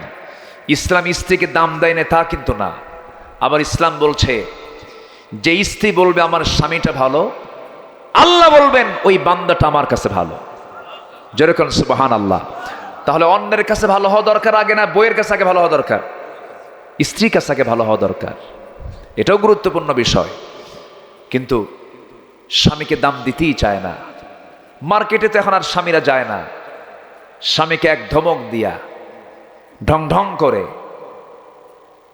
ইসলাম স্ত্রীকে দাম দেয় না তা কিন্তু না। আবার ইসলাম বলছে যে স্ত্রী বলবে আমার স্বামীটা ভালো, আল্লাহ বলবেন ওই বান্দাটা আমার কাছে ভালো। যেরকম সুবহানাল্লাহ। তাহলে অন্যের কাছে ভালো হওয়া দরকার আগে না বইয়ের কাছে আগে ভালো হওয়া দরকার? স্ত্রীর কাছে আগে ভালো হওয়া দরকার। এটাও গুরুত্বপূর্ণ বিষয়। কিন্তু স্বামীকে দাম দিতেই চায় না। মার্কেটে তো এখন আর স্বামীরা যায় না। স্বামীকে এক ধমক দিয়া, ঢং ঢং করে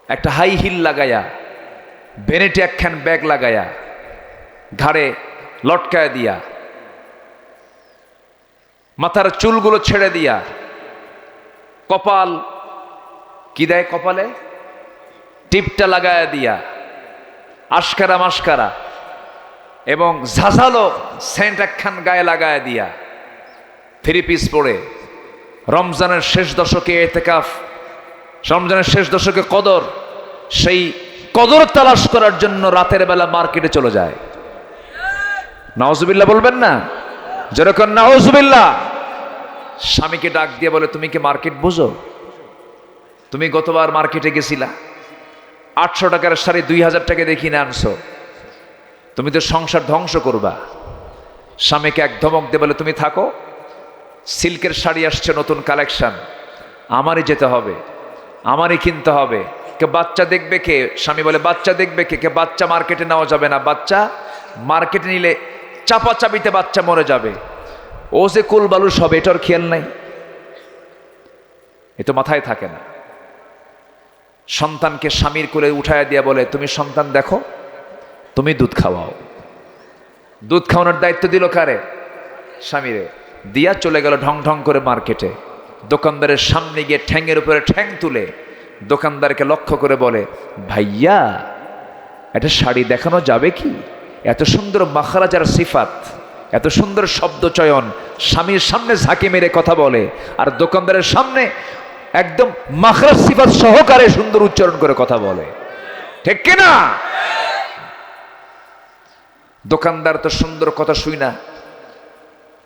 একটা হাই হিল লাগাইয়া, বেনেটে একখান ব্যাগ লাগাইয়া, ঘাড়ে লটকায় দিয়া, মাথার চুলগুলো ছেড়ে দিয়া, কপাল কি দেয়, কপালে টিপটা লাগায়া দিয়া, আশকারা মাস্কারা এবং ঝাঁঝালো সেন্ট একখান গায়ে লাগায় দিয়া, 3 পিস পরে রমজানের শেষ দশকে এতেকাফ, রমজানের শেষ দশকে কদর, সেই কদর তালাশ করার জন্য রাতের বেলা মার্কেটে চলে যায়। নাউজুবিল্লাহ বলবেন না? যেরকম নাউজুবিল্লাহ। স্বামীকে ডাক দিয়ে বলে, তুমি কি মার্কেট বুঝো? তুমি গতবার মার্কেটে গেছিলা, 800 টাকার শাড়ি 2000 টাকা দিয়ে কিনে আনছো, তুমি তো সংসার ধ্বংস করবা। স্বামীকে এক ধমক দিয়ে বলে, তুমি থাকো, সিল্কের শাড়ি আসছে নতুন কালেকশন, আমারই যেতে হবে, আমারই কিনতে হবে। কে বাচ্চা দেখবে কে? স্বামী বলে, বাচ্চা দেখবে কে? কে বাচ্চা মার্কেটে নেওয়া যাবে না, বাচ্চা মার্কেটে নিলে চাপা চাবিতে বাচ্চা মরে যাবে, ও যে কুল বালুস হবে এটার খেয়াল নাই, এ তো মাথায় থাকে না। সন্তানকে স্বামীর কোলে উঠায় দিয়া বলে, তুমি সন্তান দেখো, তুমি দুধ খাওয়াও। দুধ খাওয়ানোর দায়িত্ব দিল কারে? স্বামীরে। দিয়া চলে গেল ঢং ঢং করে মার্কেটে। দোকানদারের সামনে গিয়ে ঠ্যাংয়ের উপরে ঠ্যাং তুলে দোকানদারকে লক্ষ্য করে বলে, ভাইয়া একটা শাড়ি দেখানো যাবে কি? এত সুন্দর মাখরাজার সিফাত, এত সুন্দর শব্দ চয়ন, স্বামীর সামনে ঝাঁকি মেরে কথা বলে, আর দোকানদারের সামনে একদম মাখরাজ সিফাত সহকারে সুন্দর উচ্চারণ করে কথা বলে, ঠিক কিনা? দোকানদার তো সুন্দর কথা শুই না,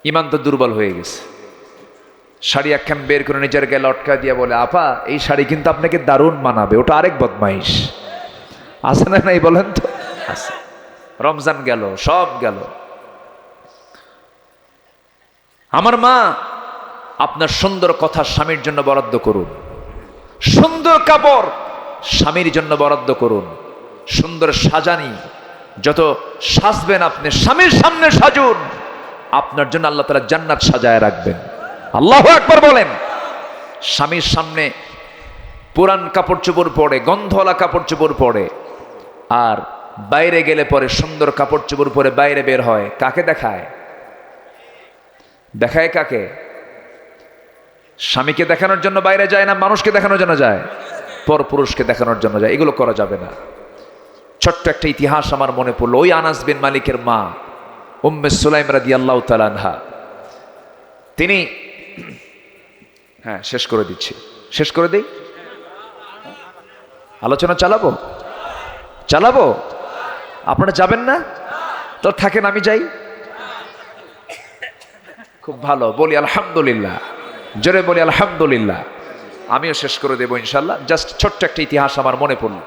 ইমান তো দুর্বল হয়ে গেছে। শাড়ি একখান বের করে নিজের গায়ে লটকা দিয়ে বলে, আপা এই শাড়ি কিন্তু আপনাকে দারুণ মানাবে। ওটা আরেক বদমাইশ আছে না নাই বলেন তো? আছে। রমজান গেল, সব গেল। আমার মা, আপনার সুন্দর কথা স্বামীর জন্য বরাদ্দ করুন, সুন্দর কাপড় স্বামীর জন্য বরাদ্দ করুন, সুন্দর সাজানি যত সাজবেন আপনি স্বামীর সামনে সাজুন, আপনার জন্য আল্লাহ তাআলা জান্নাত সাজায় রাখবেন। আল্লাহু আকবার বলেন। স্বামীর সামনে পুরান কাপড় চোপড় পরে, গন্ধওয়ালা কাপড় চোপড় পরে, আর বাইরে গেলে পরে সুন্দর কাপড় চোপড় পরে বাইরে বের হয়, কাকে দেখায়? দেখায় কাকে? স্বামীকে দেখানোর জন্য বাইরে যায় না, মানুষকে দেখানোর জন্য যায়, পরপুরুষকে দেখানোর জন্য যায়। এগুলো করা যাবে না। ছোট্ট একটা ইতিহাস আমার মনে পড়লো। ওই আনাস বিন মালিকের মা উম্মে সুলাইম রাদিয়াল্লাহু তাআলা আনহা, তিনি, হ্যাঁ শেষ করে দিচ্ছি, শেষ করে দিই, আলোচনা চালাবো চালাবো আপনারা যাবেন না তো থাকেন, আমি যাই। খুব ভালো, বলি আলহামদুলিল্লাহ, জোরে বলি আলহামদুলিল্লাহ। আমিও শেষ করে দেবো ইনশাল্লাহ। জাস্ট ছোট্ট একটা ইতিহাস আমার মনে পড়ল।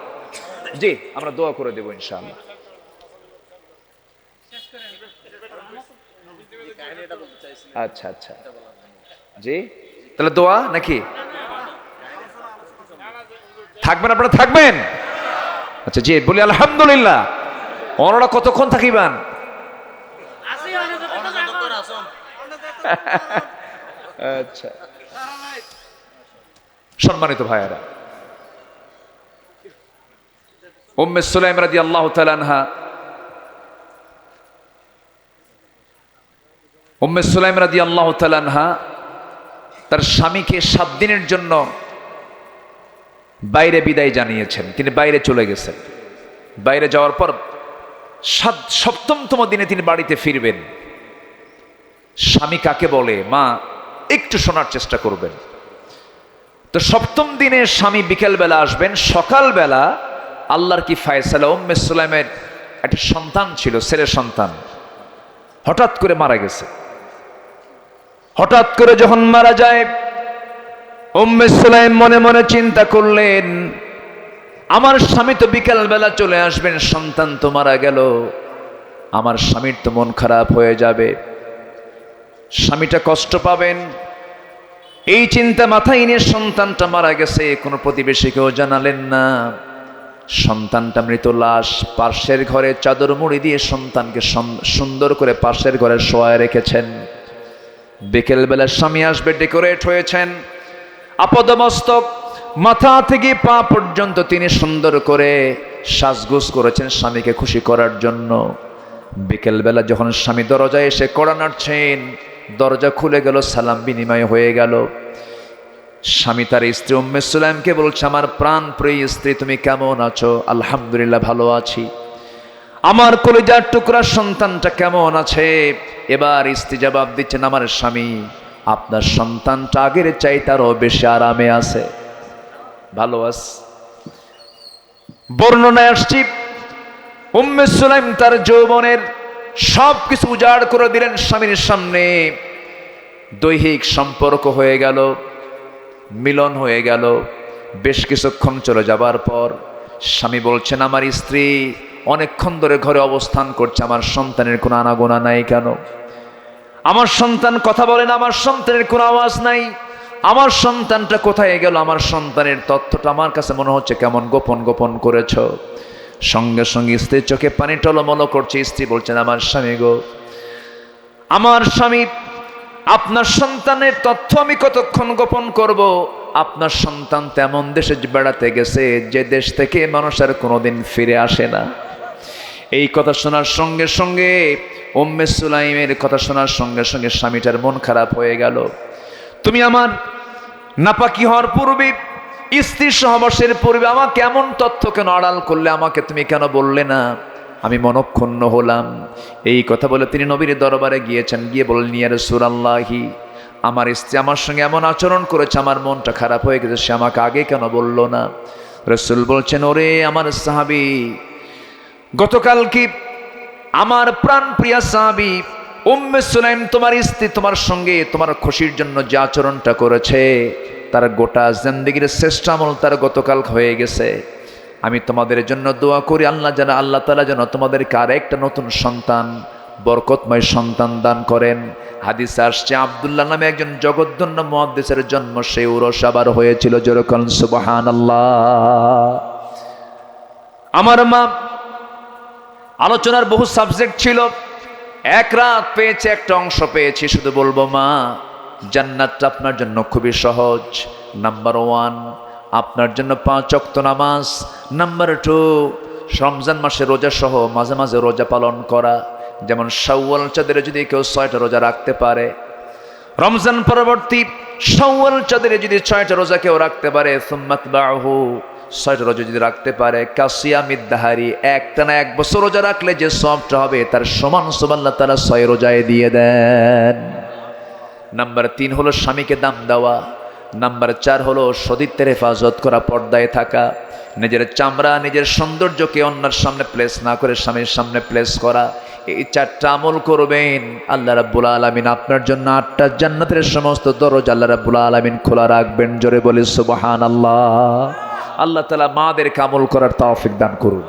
জি, আমরা দোয়া করে দেবো ইনশাআল্লাহ। আচ্ছা আচ্ছা, জি তাহলে দোয়া নাকি থাকবেন? আপনারা থাকবেন? আচ্ছা জি, বলি আলহামদুলিল্লাহ। ওনারা কতক্ষণ থাকিবেন? আচ্ছা, সম্মানিত ভাইয়ারা, উম্মে সুলাইম রাদিয়াল্লাহু তাআলা আনহা, উম্মে সুলাইম রাদিয়াল্লাহু তাআলা আনহা তার স্বামীকে 7 দিনের জন্য বাইরে বিদায় জানিয়েছেন। তিনি বাইরে চলে গেছেন। বাইরে যাওয়ার পর 7তম দিনে তিনি বাড়িতে ফিরবেন। স্বামী কাকে বলে মা একটু শোনার চেষ্টা করবেন। তো 7ম দিনে স্বামী বিকেলবেলা আসবেন। সকালবেলা আল্লাহর কি ফায়সালা, উম্মে সুলাইমের একটা সন্তান ছিল, ছেলে সন্তান, হঠাৎ করে মারা গেছে। হঠাৎ করে যখন মারা যায়, উম্মে সুলাইম মনে মনে চিন্তা করলেন, আমার স্বামী তো বিকেলবেলা চলে আসবেন, সন্তান তো মারা গেল, আমার স্বামীর তো মন খারাপ হয়ে যাবে, স্বামীটা কষ্ট পাবেন। এই চিন্তা মাথায় নিয়ে সন্তানটা মারা গেছে, কোনো প্রতিবেশীকেও জানালেন না। সন্তানটা মৃত লাশ পাশের ঘরে চাদর মুড়ি দিয়ে সন্তানকে সুন্দর করে পাশের ঘরে শোয়ায় রেখেছেন। বিকেলবেলা স্বামী আসবে, ডেকোরেট হয়েছেন, আপদমস্তক মাথা থেকে পা পর্যন্ত তিনি সুন্দর করে সাজগোজ করেছেন স্বামীকে খুশি করার জন্য। বিকেলবেলা যখন স্বামী দরজায় এসে কড়া নাড়ছেন, দরজা খুলে গেল, সালাম বিনিময় হয়ে গেল। স্বামী তার স্ত্রী উম্মে সুলাইমকে বলছে, আমার প্রাণ প্রিয় স্ত্রী তুমি কেমন আছো? আলহামদুলিল্লাহ ভালো আছি। আমার কলিজার টুকরা সন্তানটা কেমন আছে? এবার স্ত্রী জবাব দিচ্ছেন, আমার স্বামী আপনার সন্তানটা আগের চাইতে আরো বেশি আরামে আছে, ভালো আছে। বর্ণনায় আসছি উম্মে সুলাইম তার যৌবনের সবকিছু উজাড় করে দিলেন স্বামীর সামনে। দৈহিক সম্পর্ক হয়ে গেল, মিলন হয়ে গেল। বেশ কিছুক্ষণ চলে যাবার পর স্বামী বলছেন, আমার স্ত্রী অনেকক্ষণ ধরে ঘরে অবস্থান করছে, আমার সন্তানের কোনো আনাগোনা নাই কেন? আমার সন্তান কথা বলে না, আমার সন্তানের কোনো আওয়াজ নাই, আমার সন্তানটা কোথায় গেল? আমার সন্তানের তথ্যটা আমার কাছে মনে হচ্ছে কেমন গোপন গোপন করেছ। সঙ্গে সঙ্গে স্ত্রীর চোখে পানি টলমলো করছে। স্ত্রী বলছেন, আমার স্বামী গো, আমার স্বামী, আপনার সন্তানের তথ্য আমি কতক্ষণ গোপন করব? আপনার সন্তান তেমন দেশে বেড়াতে গেছে যে দেশ থেকে মানুষ আর কোনোদিন ফিরে আসে না। এই কথা শোনার সঙ্গে সঙ্গে উম্মে সুলাইমের কথা শোনার সঙ্গে সঙ্গে স্বামীটার মন খারাপ হয়ে গেল। তুমি আমার নাপাকি হওয়ার পূর্বে, স্ত্রী সহবাসের পূর্বে আমাকে এমন তথ্য কেন আড়াল করলে? আমাকে তুমি কেন বললে না? আমি মনক্ষুণ্ণ হলাম। এই কথা বলে তিনি নবীর দরবারে গিয়েছেন, গিয়ে বললেন, ইয়া রাসূলুল্লাহি, আমার স্ত্রী আমার সঙ্গে এমন আচরণ করেছে, আমার মনটা খারাপ হয়ে গেছে, সে আমাকে আগে কেন বলল না? রাসূল বলছেন, ওরে আমার সাহাবী, গতকাল কি আমার প্রাণ প্রিয়া সাহাবী উম্মে সুলাইম তোমার স্ত্রী তোমার সঙ্গে তোমার খুশির জন্য যে আচরণটা করেছে, তার গোটা জিন্দেগির শ্রেষ্ঠ আমল তার গতকাল হয়ে গেছে। আমি তোমাদের জন্য দোয়া করি, আল্লাহ তাআলা যেন তোমাদেরকে আর একটা নতুন সন্তান, বরকতময় সন্তান দান করেন। হাদিসে আসছে, আব্দুল্লাহ নামে একজন জগদ্দন্য মুহাদ্দিসের জন্ম সেই উরস আবার হয়েছিল। যেরকম সুবহানাল্লাহ। আমার মা, আলোচনার বহু সাবজেক্ট ছিল, এক রাত পেয়েছে, একটা অংশ পেয়েছি, শুধু বলবো মা, জান্নাতটা আপনার জন্য খুবই সহজ। নাম্বার 1, আপনার জন্য 5 ওয়াক্ত নামাজ। নাম্বার 2, রমজান মাসে রোজা সহ মাঝে মাঝে রোজা পালন করা। যেমন শাওয়াল চাঁদের যদি কেউ 6টা রোজা রাখতে পারে, রমজান পরবর্তী শাওয়াল চাঁদের যদি 6টা রোজা কেউ রাখতে পারে, সুম্মাত বাহু 6টা রোজা যদি রাখতে পারে, কাসিয়ামিদ দাহারি, একটানা 1 বছর রোজা রাখলে যে সওয়াবটা হবে তার সমান আল্লাহ তাআলা 6 রোজায় দিয়ে দেন। নাম্বার 3 হলো স্বামীকে দাম দেওয়া। নাম্বার 4 হলো সতীত্বের হেফাজত করা, পর্দায় থাকা, নিজের চামড়া নিজের সৌন্দর্যকে অন্যের সামনে প্লেস না করে স্বামীর সামনে প্লেস করা। এই 4টা আমল করবেন, আল্লাহ রাব্বুল আলামিন আপনার জন্য 8টা জান্নাতের সমস্ত দরজা আল্লাহ রাব্বুল আলামিন খোলা রাখবেন। জোরে বলি সুবহানাল্লাহ। আল্লাহ তাআলা মাদেরকে আমল করার তৌফিক দান করুন।